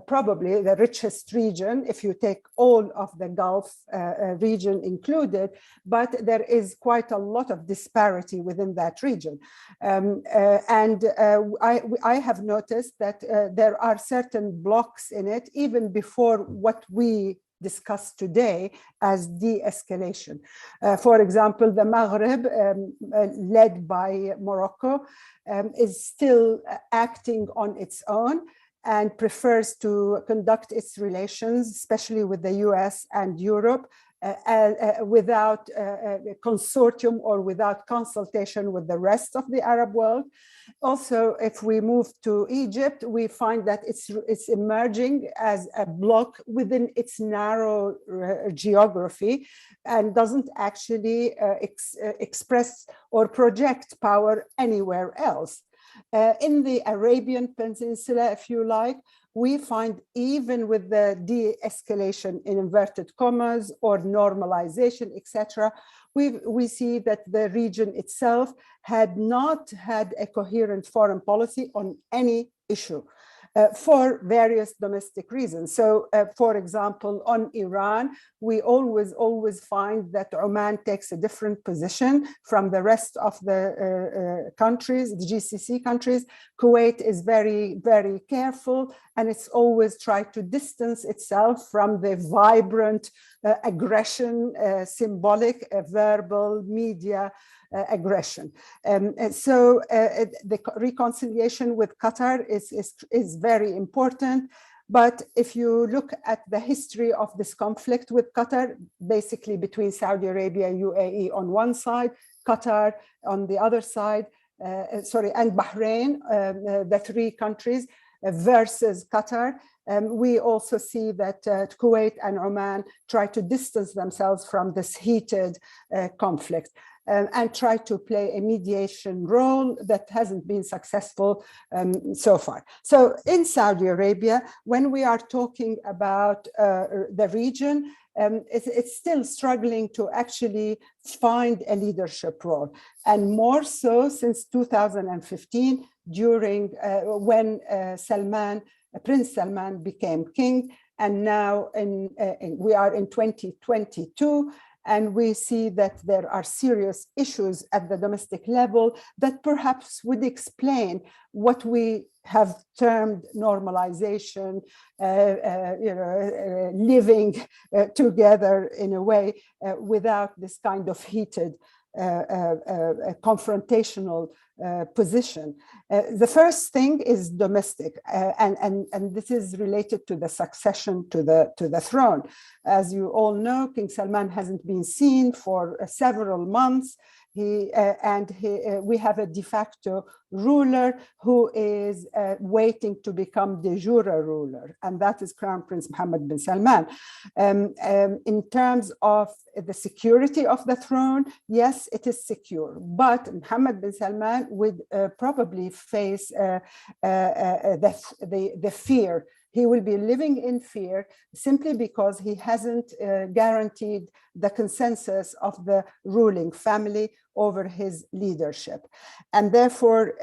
probably the richest region, if you take all of the Gulf region included, but there is quite a lot of disparity within that region. I have noticed that there are certain blocks in it, even before what we discussed today as de-escalation. For example, the Maghreb, led by Morocco, is still acting on its own and prefers to conduct its relations, especially with the US and Europe, without a consortium or without consultation with the rest of the Arab world. Also, if we move to Egypt, we find that it's emerging as a bloc within its narrow geography and doesn't actually express or project power anywhere else. In the Arabian Peninsula, if you like, we find even with the de-escalation in inverted commas or normalization, etc., we see that the region itself had not had a coherent foreign policy on any issue. For various domestic reasons. So, for example, on Iran, we always find that Oman takes a different position from the rest of the countries, the GCC countries. Kuwait is very, very careful, and it's always tried to distance itself from the vibrant aggression, symbolic, verbal, media aggression. The reconciliation with Qatar is very important. But if you look at the history of this conflict with Qatar, basically between Saudi Arabia, UAE on one side, Qatar on the other side, and Bahrain, the three countries versus Qatar, we also see that Kuwait and Oman try to distance themselves from this heated conflict. And try to play a mediation role that hasn't been successful so far. So in Saudi Arabia, when we are talking about the region, it's still struggling to actually find a leadership role. And more so since 2015, during when Prince Salman became king. And now we are in 2022, and we see that there are serious issues at the domestic level that perhaps would explain what we have termed normalization, living together in a way without this kind of heated confrontational position. The first thing is domestic, and this is related to the succession to the throne. As you all know, King Salman hasn't been seen for several months. We have a de facto ruler who is waiting to become de jure ruler, and that is Crown Prince Mohammed bin Salman. In terms of the security of the throne, yes, it is secure, but Mohammed bin Salman would probably face the fear. He will be living in fear simply because he hasn't guaranteed the consensus of the ruling family over his leadership. And therefore,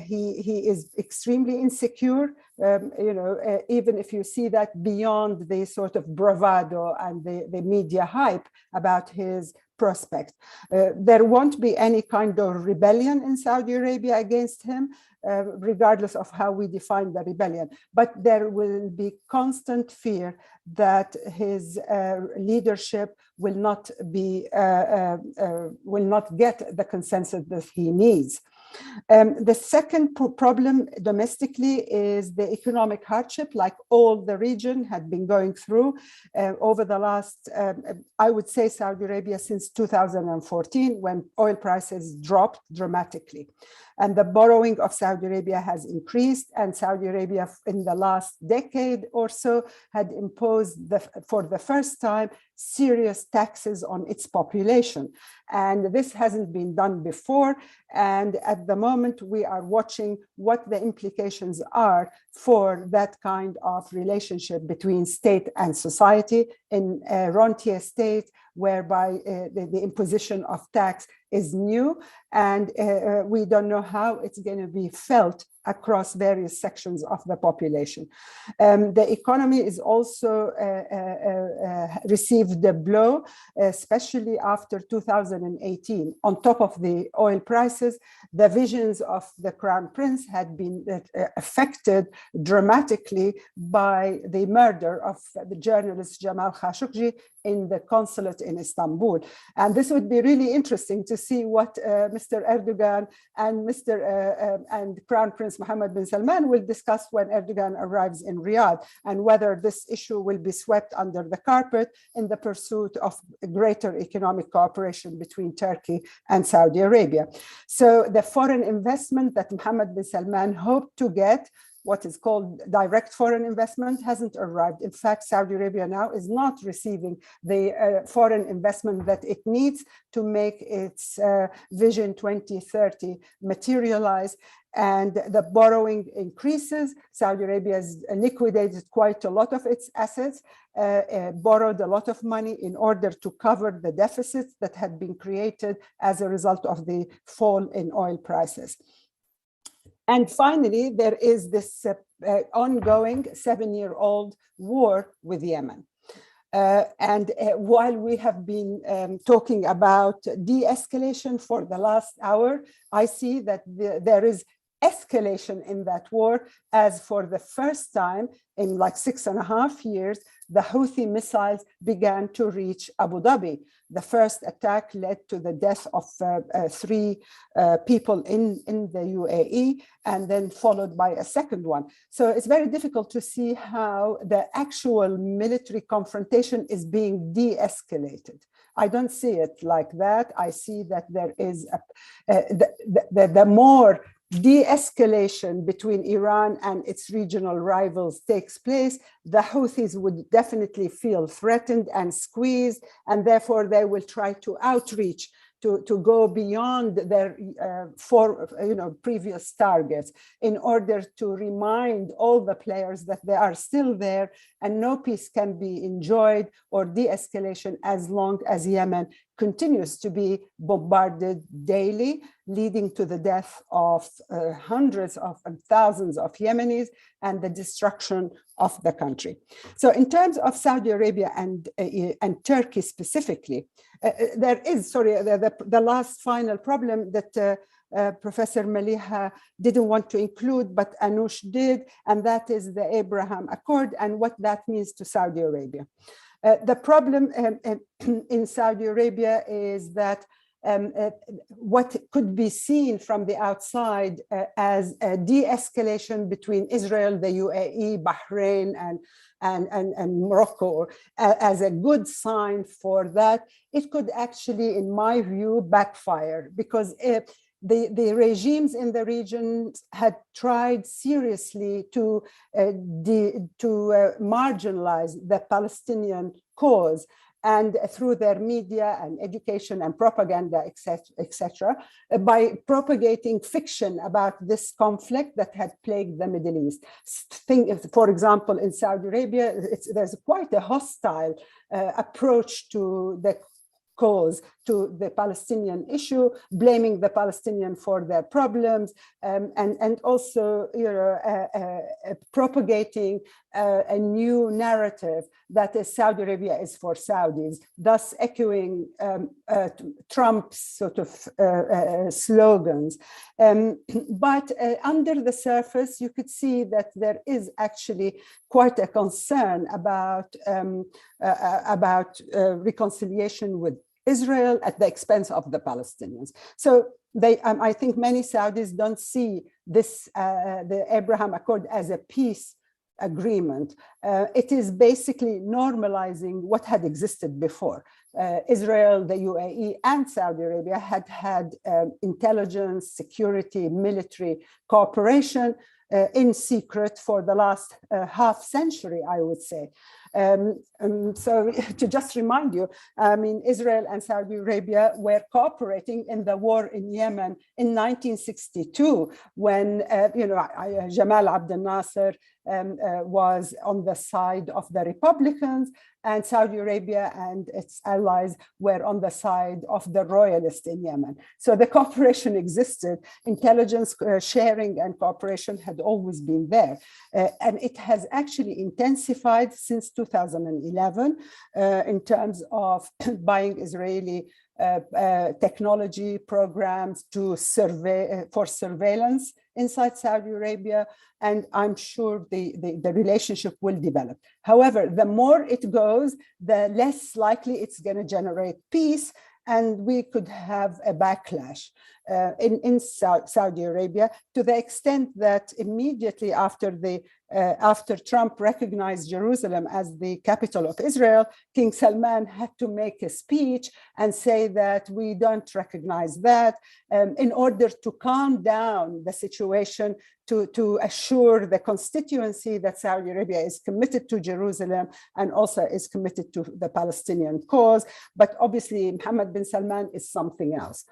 he is extremely insecure, even if you see that beyond the sort of bravado and the media hype about his prospect. There won't be any kind of rebellion in Saudi Arabia against him, regardless of how we define the rebellion. But there will be constant fear that his leadership will not get the consensus that he needs. The second problem domestically is the economic hardship, like all the region had been going through over the last, I would say Saudi Arabia since 2014, when oil prices dropped dramatically. And the borrowing of Saudi Arabia has increased, and Saudi Arabia in the last decade or so had imposed, for the first time, serious taxes on its population. And this hasn't been done before. And at the moment, we are watching what the implications are for that kind of relationship between state and society in a rentier state, whereby the imposition of tax is new, and we don't know how it's going to be felt across various sections of the population. The economy is also received a blow, especially after 2018. On top of the oil prices, the visions of the Crown Prince had been affected dramatically by the murder of the journalist Jamal Khashoggi in the consulate in Istanbul. And this would be really interesting to see what Mr. Erdogan and and Crown Prince Mohammed bin Salman will discuss when Erdogan arrives in Riyadh, and whether this issue will be swept under the carpet in the pursuit of greater economic cooperation between Turkey and Saudi Arabia. So the foreign investment that Mohammed bin Salman hoped to get, what is called direct foreign investment, hasn't arrived. In fact, Saudi Arabia now is not receiving the foreign investment that it needs to make its Vision 2030 materialize. And the borrowing increases. Saudi Arabia has liquidated quite a lot of its assets, borrowed a lot of money in order to cover the deficits that had been created as a result of the fall in oil prices. And finally, there is this ongoing 7-year-old war with Yemen. While we have been talking about de-escalation for the last hour, I see that there is escalation in that war, as for the first time in like 6.5 years, the Houthi missiles began to reach Abu Dhabi. The first attack led to the death of 3 people in the UAE, and then followed by a second one. So it's very difficult to see how the actual military confrontation is being de-escalated. I don't see it like that. I see that there is the more de-escalation between Iran and its regional rivals takes place, the Houthis would definitely feel threatened and squeezed, and therefore they will try to outreach to go beyond their previous targets in order to remind all the players that they are still there and no peace can be enjoyed or de-escalation as long as Yemen continues to be bombarded daily, leading to the death of hundreds of thousands of Yemenis and the destruction of the country. So in terms of Saudi Arabia and Turkey specifically, there is, the last final problem that Professor Meliha didn't want to include, but Anoush did, and that is the Abraham Accord and what that means to Saudi Arabia. The problem in Saudi Arabia is that what could be seen from the outside as a de-escalation between Israel, the UAE, Bahrain, and Morocco as a good sign for that, it could actually, in my view, backfire, because the regimes in the region had tried seriously to marginalize the Palestinian cause, and through their media and education and propaganda, etc., by propagating fiction about this conflict that had plagued the Middle East. For example, in Saudi Arabia, there's quite a hostile approach to the cause to the Palestinian issue, blaming the Palestinian for their problems, and also, you know, propagating a new narrative that is Saudi Arabia is for Saudis, thus echoing Trump's sort of slogans. But under the surface, you could see that there is actually quite a concern about reconciliation with Israel at the expense of the Palestinians. So I think many Saudis don't see this, the Abraham Accord, as a peace agreement. It is basically normalizing what had existed before. Israel, the UAE, and Saudi Arabia had intelligence, security, military cooperation in secret for the last half century, I would say. So to just remind you, I mean, Israel and Saudi Arabia were cooperating in the war in Yemen in 1962, when Jamal Abdel Nasser was on the side of the Republicans, and Saudi Arabia and its allies were on the side of the royalists in Yemen. So the cooperation existed. Intelligence sharing and cooperation had always been there. And it has actually intensified since 2011 in terms of buying Israeli technology programs to for surveillance inside Saudi Arabia, and I'm sure the relationship will develop. However, the more it goes, the less likely it's going to generate peace, and we could have a backlash in Saudi Arabia, to the extent that immediately after Trump recognized Jerusalem as the capital of Israel, King Salman had to make a speech and say that we don't recognize that, in order to calm down the situation, to assure the constituency that Saudi Arabia is committed to Jerusalem and also is committed to the Palestinian cause. But obviously, Mohammed bin Salman is something else.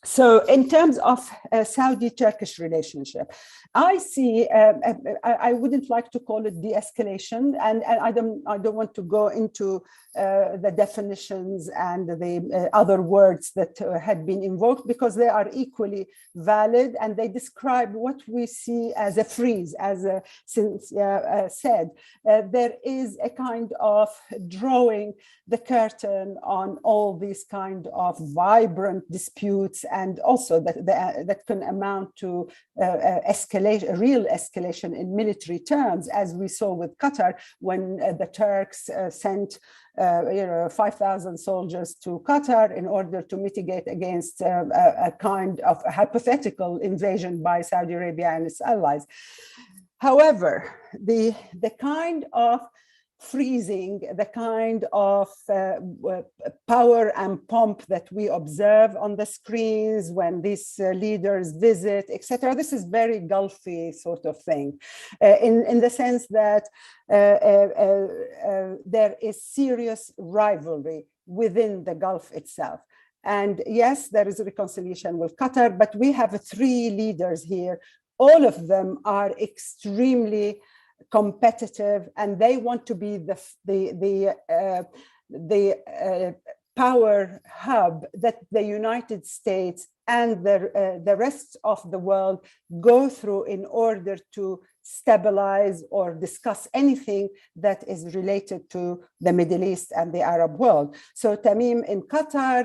So in terms of Saudi-Turkish relationship, I see, I wouldn't like to call it de-escalation, and I don't want to go into the definitions and the other words that had been invoked, because they are equally valid, and they describe what we see as a freeze, as Cinzia said. There is a kind of drawing the curtain on all these kind of vibrant disputes, and also that can amount to escalation, real escalation in military terms, as we saw with Qatar when the Turks sent 5,000 soldiers to Qatar in order to mitigate against a kind of a hypothetical invasion by Saudi Arabia and its allies. However, the kind of freezing, the kind of power and pomp that we observe on the screens when these leaders visit, etc. This is very Gulfy sort of thing, in the sense that there is serious rivalry within the Gulf itself. And yes, there is a reconciliation with Qatar, but we have 3 leaders here. All of them are extremely competitive, and they want to be the power hub that the United States and the rest of the world go through in order to stabilize or discuss anything that is related to the Middle East and the Arab world. So Tamim in Qatar,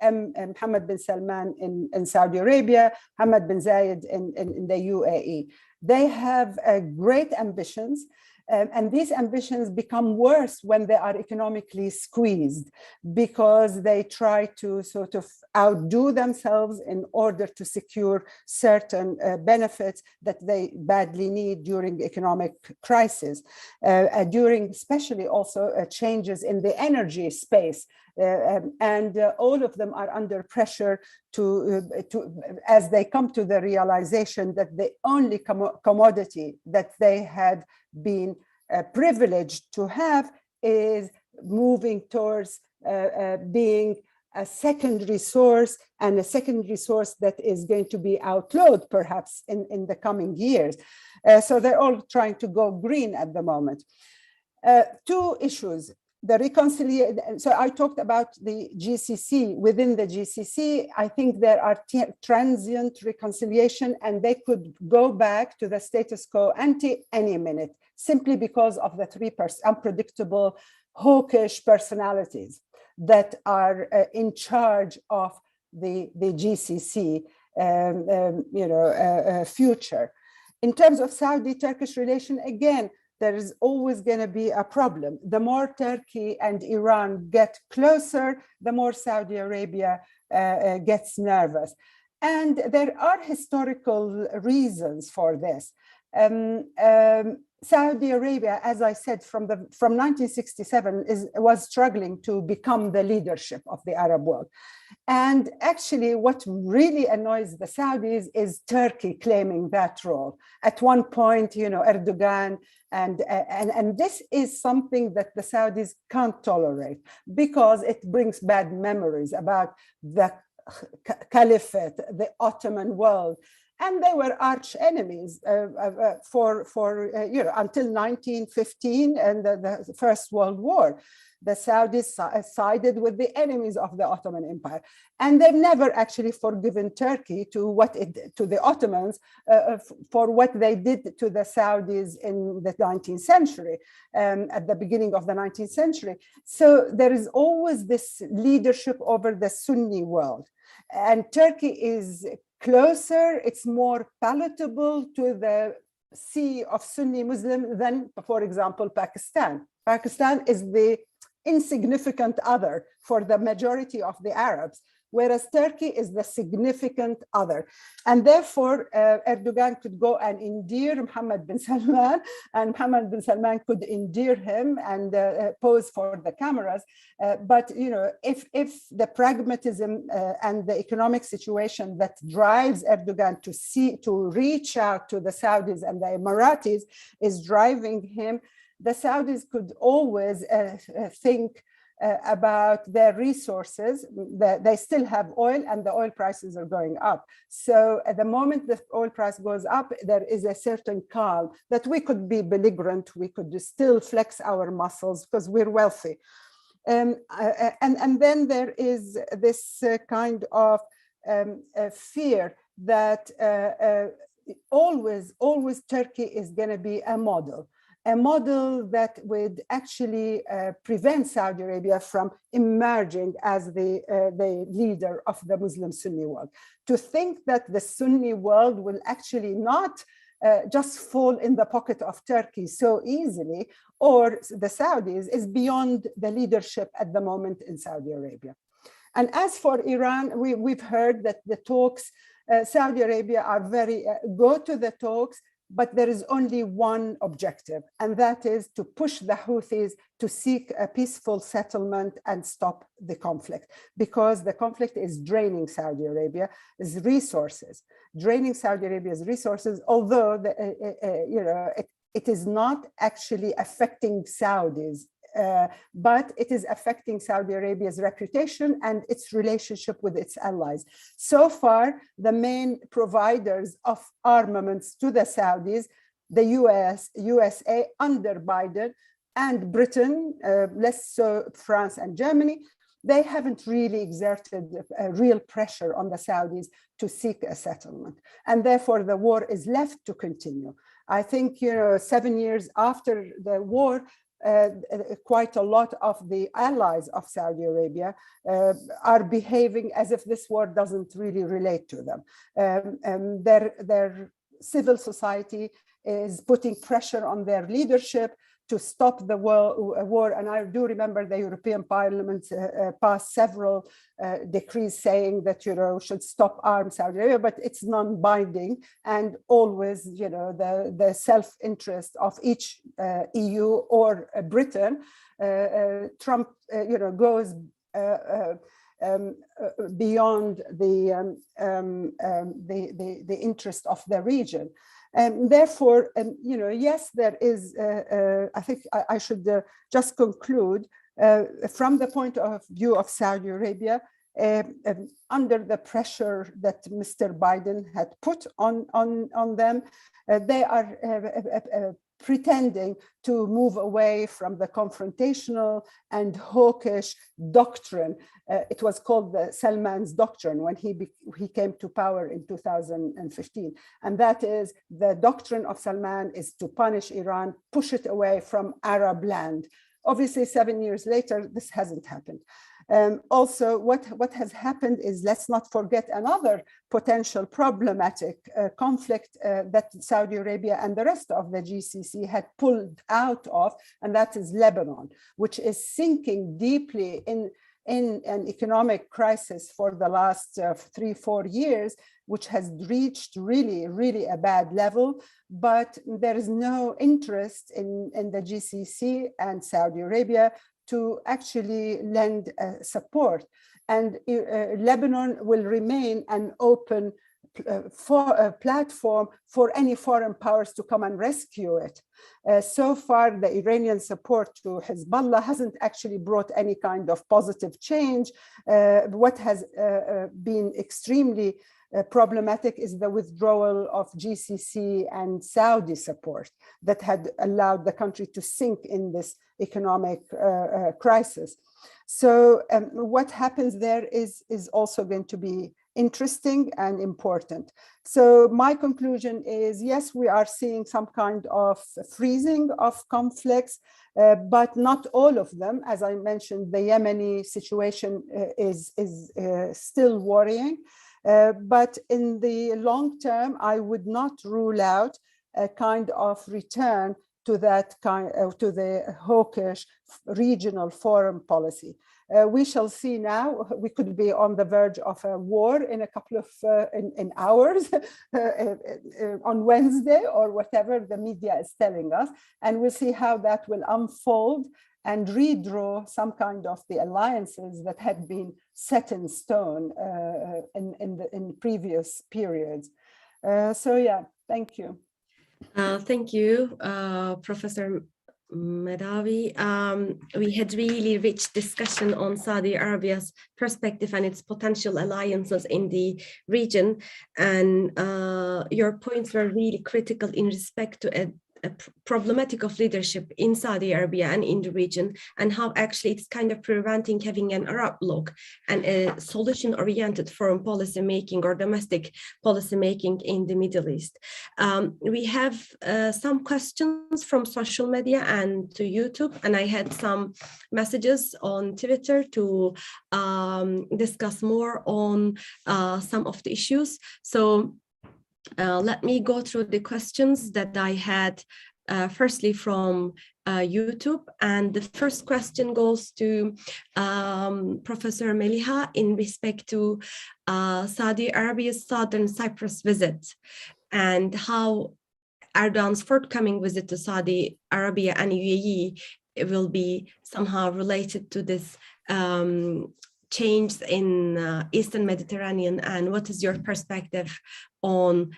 Mohammed bin Salman in Saudi Arabia, Mohammed bin Zayed in the UAE. They have great ambitions, and these ambitions become worse when they are economically squeezed, because they try to sort of outdo themselves in order to secure certain benefits that they badly need during economic crisis, during especially also changes in the energy space. And all of them are under pressure as they come to the realization that the only commodity that they had been privileged to have is moving towards being a secondary source, and a secondary source that is going to be outlawed perhaps in the coming years. So they're all trying to go green at the moment. 2 issues. the reconciliation. So I talked about the GCC. Within the GCC, I think there are transient reconciliation, and they could go back to the status quo ante any minute, simply because of the three unpredictable, hawkish personalities that are in charge of the GCC future. In terms of Saudi-Turkish relation, again, there is always going to be a problem. The more Turkey and Iran get closer, the more Saudi Arabia gets nervous. And there are historical reasons for this. Saudi Arabia, as I said, from 1967 was struggling to become the leadership of the Arab world. And actually, what really annoys the Saudis is Turkey claiming that role. At one point, Erdogan, and this is something that the Saudis can't tolerate, because it brings bad memories about the Caliphate, the Ottoman world. And they were arch enemies until 1915 and the First World War. The Saudis sided with the enemies of the Ottoman Empire, and they've never actually forgiven Turkey to the Ottomans for what they did to the Saudis in the 19th century, at the beginning of the 19th century. So there is always this leadership over the Sunni world, and Turkey is closer, it's more palatable to the sea of Sunni Muslim than, for example, Pakistan. Pakistan is the insignificant other for the majority of the Arabs, whereas Turkey is the significant other. And therefore, Erdogan could go and endear Mohammed bin Salman, and Mohammed bin Salman could endear him and pose for the cameras. But if the pragmatism and the economic situation that drives Erdogan to reach out to the Saudis and the Emiratis is driving him, the Saudis could always think about their resources. They still have oil, and the oil prices are going up. So at the moment the oil price goes up, there is a certain calm that we could be belligerent, we could still flex our muscles because we're wealthy. And then there is this kind of fear that always Turkey is going to be a model that would actually prevent Saudi Arabia from emerging as the leader of the Muslim Sunni world. To think that the Sunni world will actually not just fall in the pocket of Turkey so easily, or the Saudis, is beyond the leadership at the moment in Saudi Arabia. And as for Iran, we've heard that the talks, Saudi Arabia are go to the talks, but there is only one objective, and that is to push the Houthis to seek a peaceful settlement and stop the conflict, because the conflict is draining Saudi Arabia's resources, although it is not actually affecting Saudis, but it is affecting Saudi Arabia's reputation and its relationship with its allies. So far, the main providers of armaments to the Saudis, the USA under Biden, and Britain, less so France and Germany, they haven't really exerted real pressure on the Saudis to seek a settlement. And therefore, the war is left to continue. I think, 7 years after the war, quite a lot of the allies of Saudi Arabia are behaving as if this war doesn't really relate to them. Their civil society is putting pressure on their leadership to stop the war. And I do remember the European Parliament passed several decrees saying that, should stop arms Saudi Arabia, but it's non-binding, and always, the self-interest of each EU or Britain, Trump, goes beyond the interest of the region. And therefore, yes, there is, I think I should just conclude from the point of view of Saudi Arabia, under the pressure that Mr. Biden had put on them, they are pretending to move away from the confrontational and hawkish doctrine. It was called the Salman's doctrine when he came to power in 2015. And that is, the doctrine of Salman is to punish Iran, push it away from Arab land. Obviously, 7 years later, this hasn't happened. Also, what has happened is, let's not forget another potential problematic conflict that Saudi Arabia and the rest of the GCC had pulled out of, and that is Lebanon, which is sinking deeply in an economic crisis for the last 3-4 years, which has reached really a bad level. But there is no interest in the GCC and Saudi Arabia to actually lend support. And Lebanon will remain an open platform for any foreign powers to come and rescue it. So far, the Iranian support to Hezbollah hasn't actually brought any kind of positive change. What has been extremely problematic is the withdrawal of GCC and Saudi support that had allowed the country to sink in this economic crisis. So what happens there is also going to be interesting and important. So my conclusion is, yes, we are seeing some kind of freezing of conflicts, but not all of them. As I mentioned, the Yemeni situation is still worrying. But in the long term, I would not rule out a kind of return to that to the hawkish regional foreign policy. We shall see now. We could be on the verge of a war in a couple of in hours on Wednesday or whatever the media is telling us, and we'll see how that will unfold and redraw some kind of the alliances that had been set in stone in previous periods. So yeah, thank you. Thank you, Professor Madawi. We had really rich discussion on Saudi Arabia's perspective and its potential alliances in the region. And your points were really critical in respect to a problematic of leadership in Saudi Arabia and in the region, and how actually it's kind of preventing having an Arab look and a solution-oriented foreign policy making or domestic policy making in the Middle East. We have some questions from social media and to YouTube, and I had some messages on Twitter to discuss more on some of the issues. So let me go through the questions that I had firstly from YouTube. And the first question goes to Professor Meliha in respect to Saudi Arabia's Southern Cyprus visit and how Erdogan's forthcoming visit to Saudi Arabia and UAE will be somehow related to this change in Eastern Mediterranean, and what is your perspective on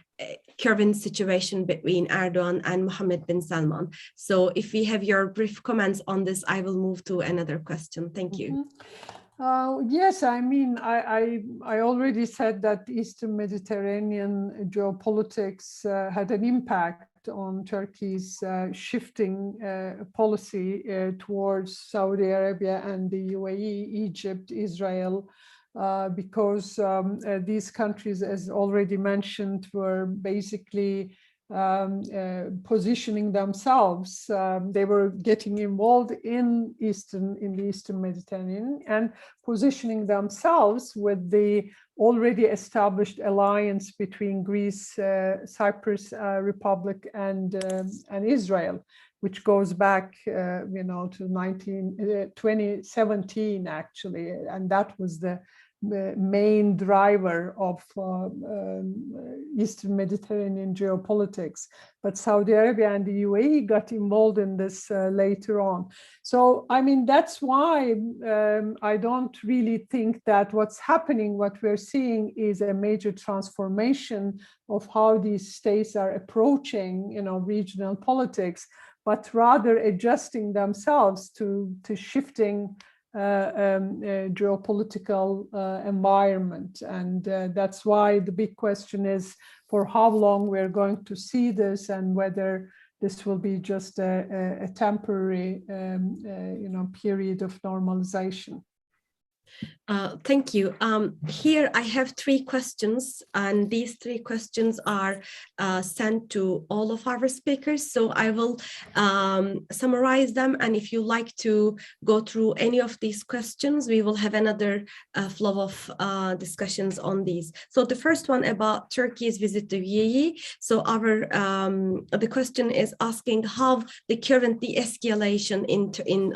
current situation between Erdogan and Mohammed bin Salman? So if we have your brief comments on this, I will move to another question. Thank you. Yes, I mean, I already said that Eastern Mediterranean geopolitics had an impact on Turkey's shifting policy towards Saudi Arabia and the UAE, Egypt, Israel, because these countries, as already mentioned, were basically positioning themselves. They were getting involved in the Eastern Mediterranean and positioning themselves with the already established alliance between Greece, Cyprus Republic, and Israel, which goes back, to 2017 actually, and that was the main driver of Eastern Mediterranean geopolitics. But Saudi Arabia and the UAE got involved in this later on. So, I mean, that's why I don't really think that what's happening, what we're seeing is a major transformation of how these states are approaching, regional politics, but rather adjusting themselves to shifting geopolitical environment. And that's why the big question is for how long we're going to see this and whether this will be just a temporary, period of normalization. Thank you. Here I have 3 questions, and these 3 questions are sent to all of our speakers. So I will summarize them, and if you like to go through any of these questions, we will have another flow of discussions on these. So the first one about Turkey's visit to UAE. So the question is asking how the current de-escalation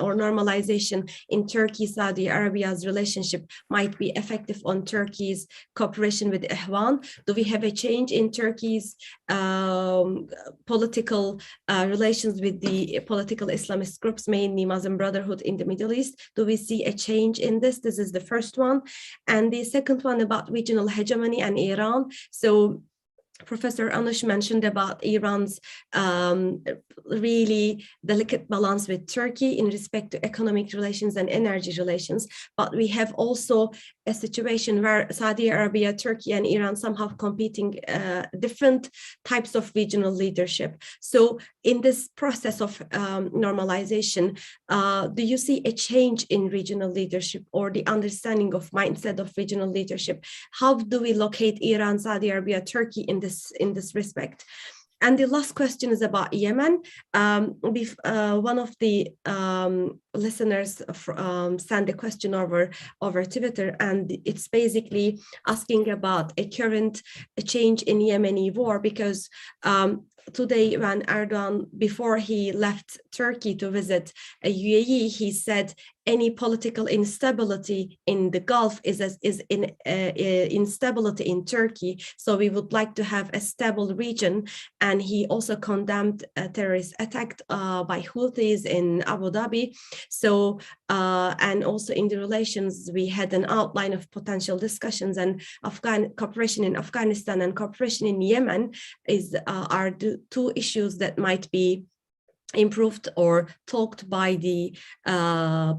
or normalization in Turkey, Saudi Arabia's relationship might be effective on Turkey's cooperation with Ikhwan. Do we have a change in Turkey's political relations with the political Islamist groups, mainly Muslim Brotherhood in the Middle East? Do we see a change in this? This is the first one. And the second one about regional hegemony and Iran. So Professor Anoush mentioned about Iran's really delicate balance with Turkey in respect to economic relations and energy relations. But we have also a situation where Saudi Arabia, Turkey, and Iran somehow competing different types of regional leadership. So in this process of normalization, do you see a change in regional leadership or the understanding of mindset of regional leadership? How do we locate Iran, Saudi Arabia, Turkey in this respect? And the last question is about Yemen. One of the listeners sent a question over Twitter, and it's basically asking about a current change in Yemeni war, because today when Erdogan, before he left Turkey to visit UAE, he said any political instability in the Gulf is instability in Turkey. So we would like to have a stable region. And he also condemned a terrorist attack by Houthis in Abu Dhabi. So, and also in the relations, we had an outline of potential discussions, and cooperation in Afghanistan and cooperation in Yemen are the 2 issues that might be improved or talked by the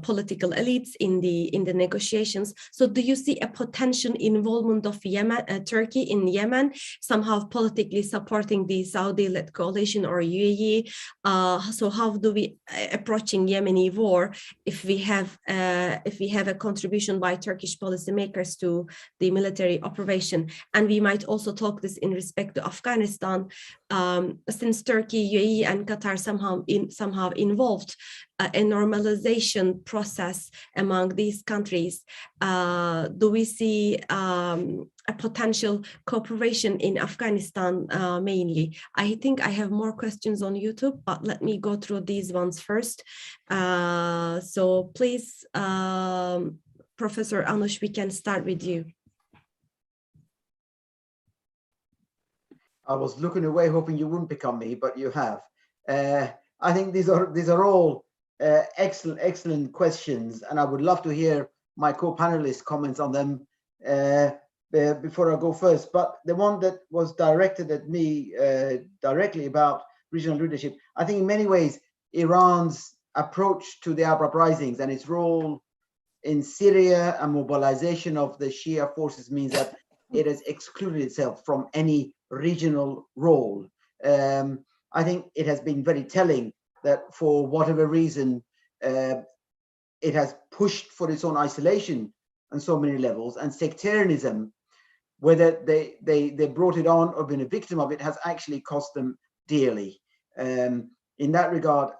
political elites in the negotiations. So do you see a potential involvement of Turkey in Yemen, somehow politically supporting the Saudi-led coalition or UAE? So how do we approaching Yemeni war if we have a contribution by Turkish policymakers to the military operation? And we might also talk this in respect to Afghanistan, since Turkey, UAE, and Qatar somehow involved a normalization process among these countries. Do we see a potential cooperation in Afghanistan mainly? I think I have more questions on YouTube, but let me go through these ones first. So please, Professor Anoush, we can start with you. I was looking away, hoping you wouldn't pick on me, but you have. I think these are all excellent questions, and I would love to hear my co-panelists' comments on them before I go first. But the one that was directed at me directly about regional leadership, I think in many ways Iran's approach to the Arab uprisings and its role in Syria and mobilization of the Shia forces means that it has excluded itself from any regional role. I think it has been very telling that for whatever reason, it has pushed for its own isolation on so many levels, and sectarianism, whether they brought it on or been a victim of it, has actually cost them dearly. In that regard,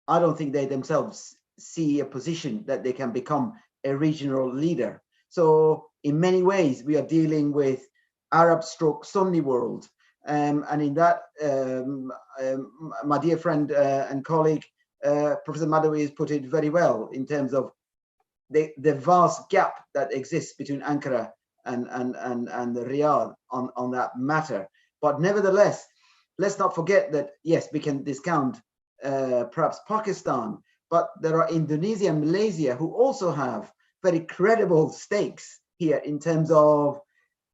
I don't think they themselves see a position that they can become a regional leader. So in many ways, we are dealing with Arab/Sunni world. And in that, my dear friend and colleague, Professor Madawi, has put it very well in terms of the vast gap that exists between Ankara and Riyadh on that matter. But nevertheless, let's not forget that, yes, we can discount perhaps Pakistan, but there are Indonesia and Malaysia who also have very credible stakes here in terms of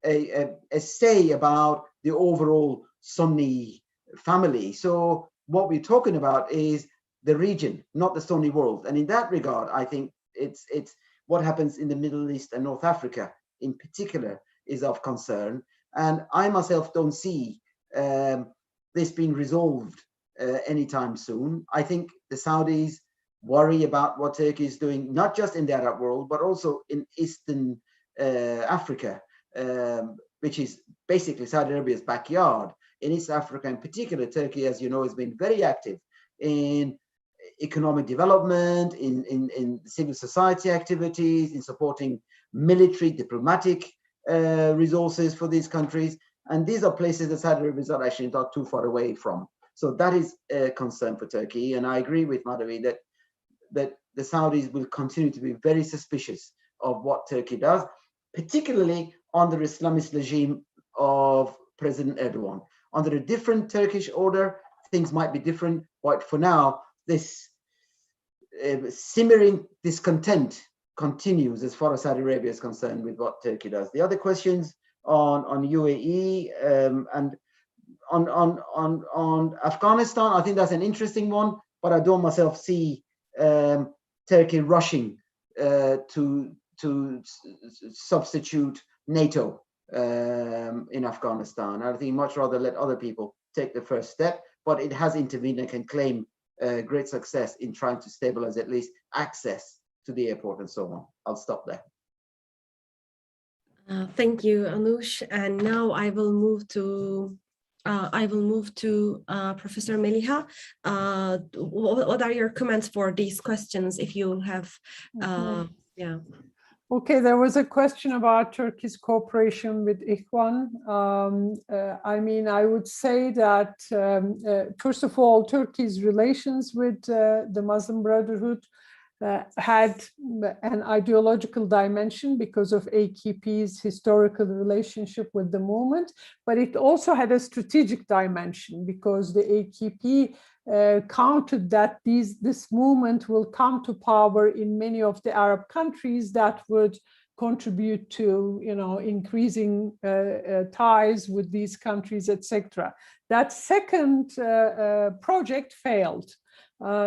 a say about the overall Sunni family. So what we're talking about is the region, not the Sunni world. And in that regard, I think it's what happens in the Middle East and North Africa in particular is of concern. And I myself don't see this being resolved anytime soon. I think the Saudis worry about what Turkey is doing, not just in the Arab world, but also in Eastern Africa, which is basically Saudi Arabia's backyard. In East Africa in particular, Turkey, as you know, has been very active in economic development, in civil society activities, in supporting military, diplomatic resources for these countries. And these are places that Saudi Arabia is not actually not too far away from. So that is a concern for Turkey. And I agree with Madawi that the Saudis will continue to be very suspicious of what Turkey does, particularly under the Islamist regime of President Erdogan. Under a different Turkish order, things might be different, but for now, this simmering discontent continues as far as Saudi Arabia is concerned with what Turkey does. The other questions on UAE and on Afghanistan, I think that's an interesting one, but I don't myself see Turkey rushing to substitute NATO in Afghanistan. I think much rather let other people take the first step, but it has intervened and can claim great success in trying to stabilize at least access to the airport and so on. I'll stop there. Thank you, Anoush. And now I will move to Professor Meliha. What are your comments for these questions? If you have, yeah. Okay, there was a question about Turkey's cooperation with Ikhwan. I mean, I would say that, first of all, Turkey's relations with the Muslim Brotherhood had an ideological dimension because of AKP's historical relationship with the movement, but it also had a strategic dimension because the AKP counted that this movement will come to power in many of the Arab countries that would contribute to, you know, increasing ties with these countries, etc. That second project failed.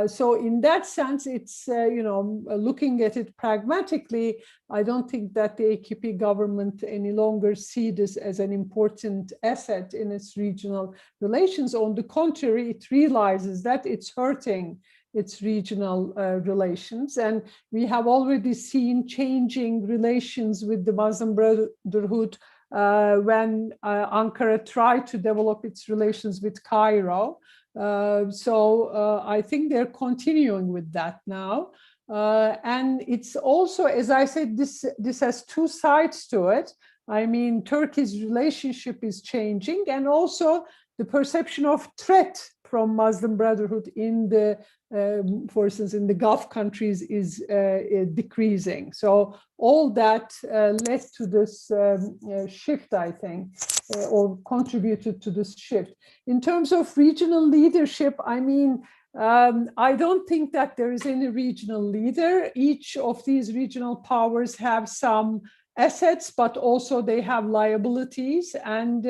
So in that sense, it's, you know, looking at it pragmatically, I don't think that the AKP government any longer see this as an important asset in its regional relations. On the contrary, it realizes that it's hurting its regional relations. And we have already seen changing relations with the Muslim Brotherhood when Ankara tried to develop its relations with Cairo. So I think they're continuing with that now. And it's also, as I said, this has two sides to it. I mean, Turkey's relationship is changing, and also the perception of threat from Muslim Brotherhood in the, for instance, in the Gulf countries is decreasing. So all that led to this shift, I think, or contributed to this shift. In terms of regional leadership, I mean, I don't think that there is any regional leader. Each of these regional powers have some assets, but also they have liabilities, and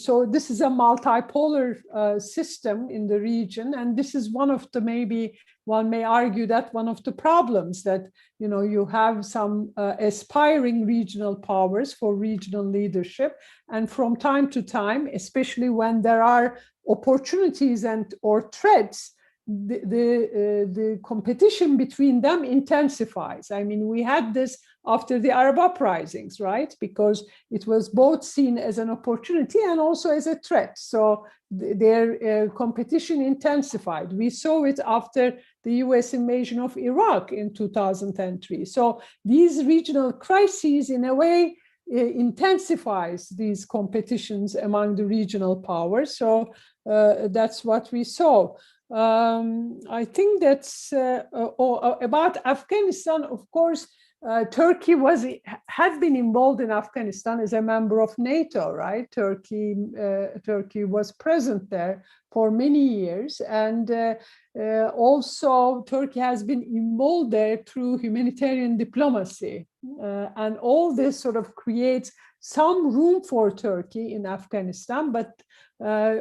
so this is a multipolar system in the region, and this is one of the, maybe one may argue that one of the problems, that, you know, you have some aspiring regional powers for regional leadership, and from time to time, especially when there are opportunities and or threats, the competition between them intensifies. I mean, we had this after the Arab uprisings, right? Because it was both seen as an opportunity and also as a threat. So their competition intensified. We saw it after the US invasion of Iraq in 2003. So these regional crises, in a way, intensifies these competitions among the regional powers. So that's what we saw. I think that's about Afghanistan. Of course, Turkey had been involved in Afghanistan as a member of NATO, right? Turkey was present there for many years, and also Turkey has been involved there through humanitarian diplomacy, and all this sort of creates some room for Turkey in Afghanistan, but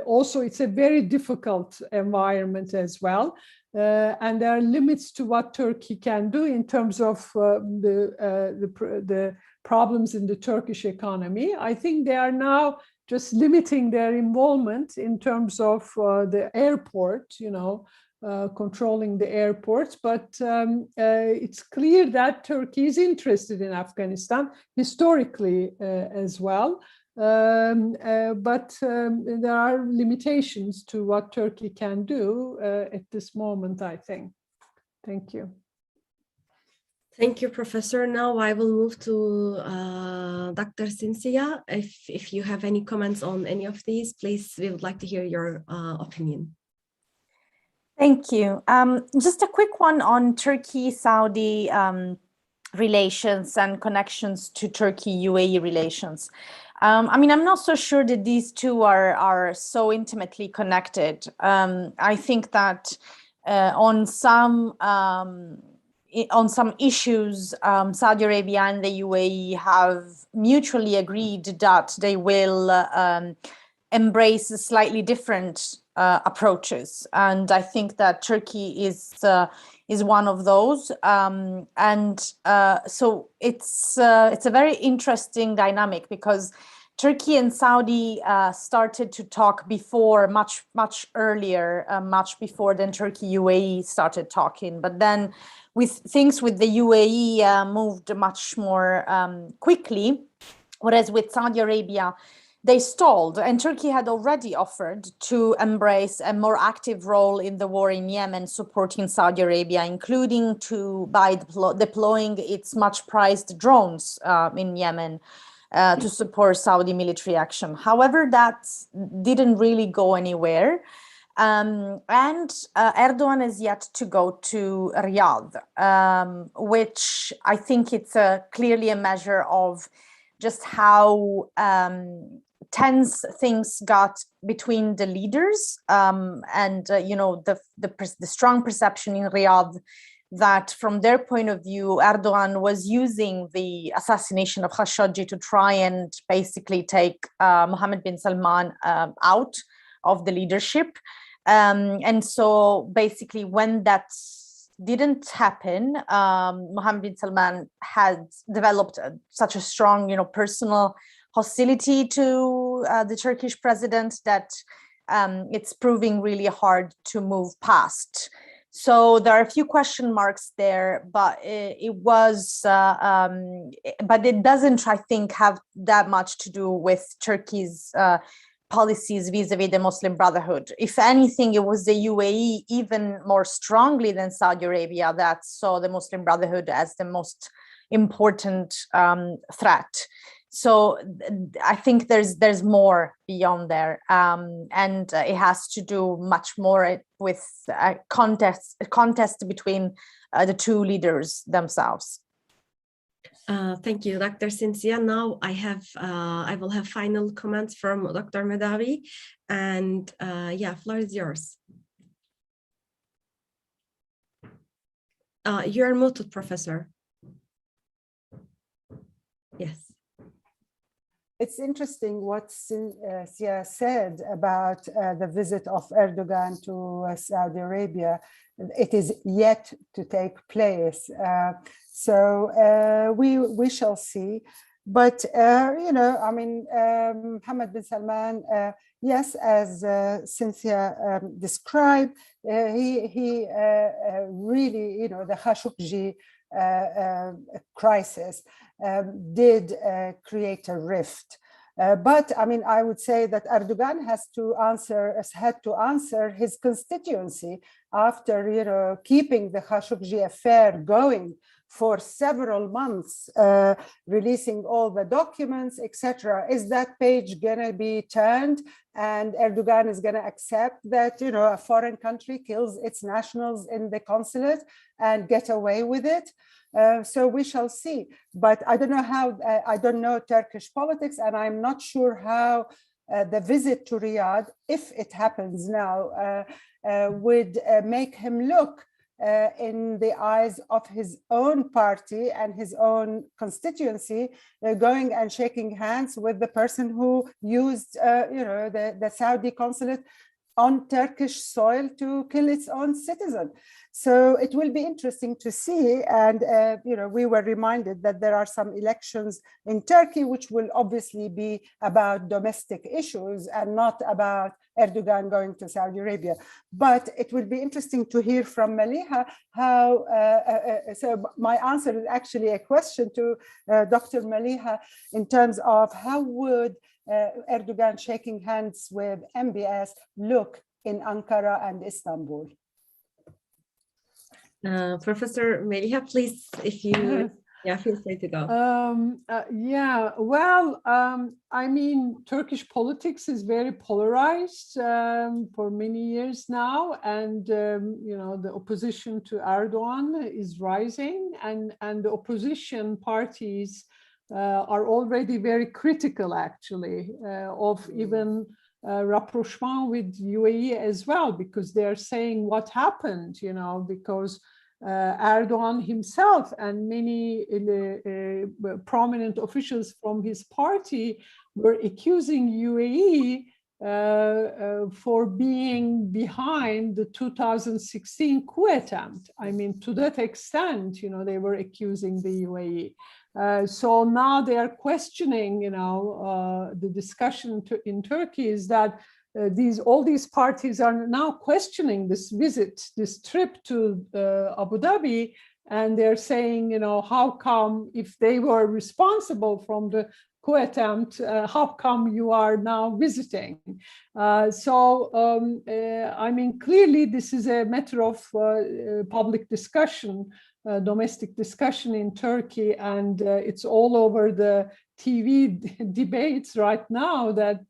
also it's a very difficult environment as well. And there are limits to what Turkey can do in terms of the problems in the Turkish economy. I think they are now just limiting their involvement in terms of the airport, controlling the airports. But it's clear that Turkey is interested in Afghanistan historically as well. But there are limitations to what Turkey can do at this moment, I think. Thank you. Thank you, Professor. Now I will move to Dr. Cinzia. If you have any comments on any of these, please, we would like to hear your opinion. Thank you. Just a quick one on Turkey-Saudi relations and connections to Turkey-UAE relations. I mean, I'm not so sure that these two are so intimately connected. I think that on some issues, Saudi Arabia and the UAE have mutually agreed that they will embrace slightly different approaches, and I think that Turkey is one of those, so it's a very interesting dynamic, because Turkey and Saudi started to talk before, much earlier, much before then Turkey UAE started talking, but then with the UAE moved much more quickly, whereas with Saudi Arabia they stalled, and Turkey had already offered to embrace a more active role in the war in Yemen, supporting Saudi Arabia, including by deploying its much prized drones in Yemen to support Saudi military action. However, that didn't really go anywhere. And Erdogan is yet to go to Riyadh, which I think it's clearly a measure of just how tense things got between the leaders, and the strong perception in Riyadh that from their point of view, Erdogan was using the assassination of Khashoggi to try and basically take Mohammed bin Salman out of the leadership. And so basically when that didn't happen, Mohammed bin Salman had developed such a strong, personal hostility to the Turkish president that it's proving really hard to move past. So there are a few question marks there, but but it doesn't, I think, have that much to do with Turkey's policies vis-a-vis the Muslim Brotherhood. If anything, it was the UAE even more strongly than Saudi Arabia that saw the Muslim Brotherhood as the most important threat. So I think there's more beyond there, and it has to do much more with a contest between the two leaders themselves. Thank you, Dr. Cinzia. Now I will have final comments from Dr. Madawi, and floor is yours. You're muted, Professor. Yes. It's interesting what Cinzia said about the visit of Erdogan to Saudi Arabia. It is yet to take place. So we shall see. But, Mohammed bin Salman, yes, as Cinzia described, he really, the Khashoggi crisis did create a rift. But I would say that Erdogan had to answer his constituency after, keeping the Khashoggi affair going for several months, releasing all the documents, etc. Is that page gonna be turned, and Erdogan is gonna accept that, a foreign country kills its nationals in the consulate and get away with it? So we shall see. But I don't know how, I don't know Turkish politics, and I'm not sure how the visit to Riyadh, if it happens now, would make him look in the eyes of his own party and his own constituency, going and shaking hands with the person who used, the Saudi consulate on Turkish soil to kill its own citizen. So it will be interesting to see. And, we were reminded that there are some elections in Turkey, which will obviously be about domestic issues and not about Erdogan going to Saudi Arabia. But it will be interesting to hear from Meliha how, so my answer is actually a question to Dr. Meliha in terms of how would Erdogan shaking hands with MBS look in Ankara and Istanbul? Professor Meliha, please, if you, feel free to go. I mean, Turkish politics is very polarized for many years now, and the opposition to Erdogan is rising, and the opposition parties are already very critical, actually, of even rapprochement with UAE as well, because they're saying what happened, because Erdogan himself and many prominent officials from his party were accusing UAE for being behind the 2016 coup attempt. I mean, to that extent, they were accusing the UAE. So now they are questioning, the discussion in Turkey is that all these parties are now questioning this visit, this trip to Abu Dhabi, and they're saying, how come, if they were responsible from the coup attempt, how come you are now visiting? I mean, clearly this is a matter of public discussion, domestic discussion in Turkey, and it's all over the TV debates right now that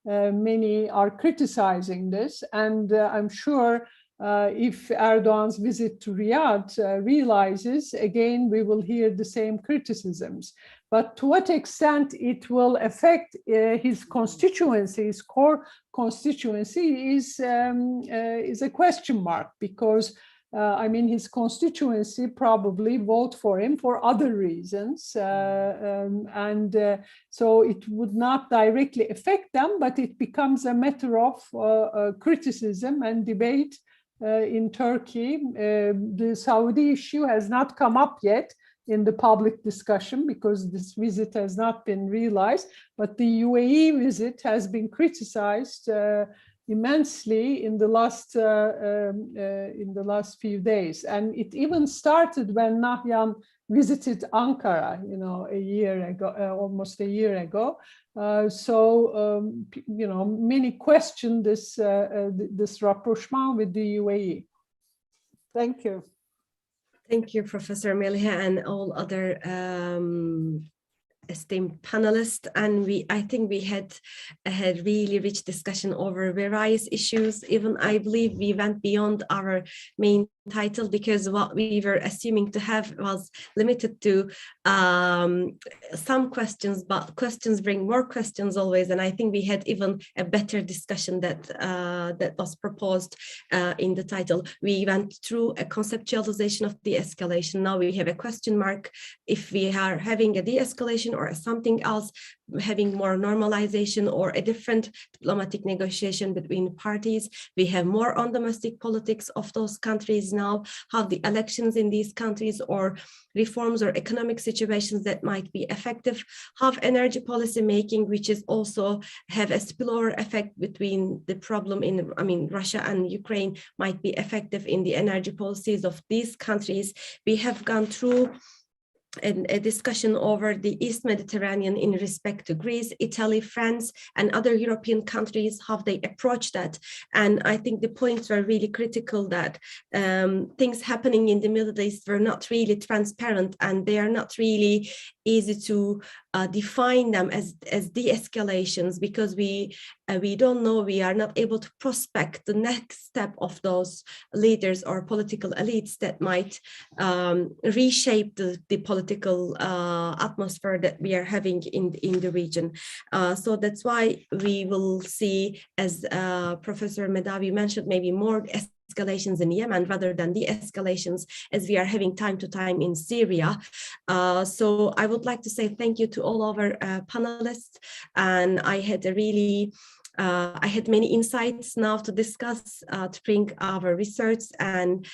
many are criticizing this. And I'm sure if Erdogan's visit to Riyadh realizes, again, we will hear the same criticisms. But to what extent it will affect his constituency, his core constituency, is a question mark, because I mean, his constituency probably vote for him for other reasons. So it would not directly affect them, but it becomes a matter of criticism and debate in Turkey. The Saudi issue has not come up yet in the public discussion because this visit has not been realized, but the UAE visit has been criticized immensely in the last few days, and it even started when Nahyan visited Ankara, a year ago, almost a year ago. Many question this rapprochement with the UAE. Thank you. Thank you, Professor Meliha, and all other esteemed panelists. And I think we had really rich discussion over various issues. Even I believe we went beyond our main title, because what we were assuming to have was limited to some questions, but questions bring more questions always. And I think we had even a better discussion that was proposed in the title. We went through a conceptualization of de-escalation. Now we have a question mark if we are having a de-escalation or something else, having more normalization or a different diplomatic negotiation between parties. We have more on domestic politics of those countries now, how the elections in these countries or reforms or economic situations that might be effective, how energy policy making, which is also have a spillover effect between the problem in, Russia and Ukraine, might be effective in the energy policies of these countries. We have gone through a discussion over the East Mediterranean in respect to Greece, Italy, France, and other European countries, how they approach that. And I think the points were really critical that things happening in the Middle East were not really transparent, and they are not really easy to define them as de-escalations, because we don't know, we are not able to prospect the next step of those leaders or political elites that might reshape the political atmosphere that we are having in the region. So that's why we will see, as Professor Madawi mentioned, maybe more escalations in Yemen rather than de-escalations, as we are having time to time in Syria. So I would like to say thank you to all our panelists, and I had a really I had many insights now to discuss, to bring our research, and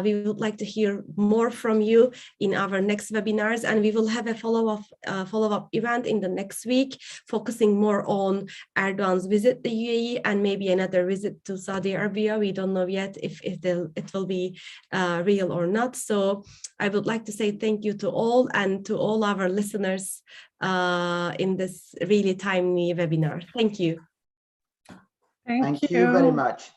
we would like to hear more from you in our next webinars, and we will have a follow-up event in the next week, focusing more on Erdogan's visit to the UAE and maybe another visit to Saudi Arabia. We don't know yet if it will be real or not. So I would like to say thank you to all and to all our listeners in this really timely webinar. Thank you. Thank you very much.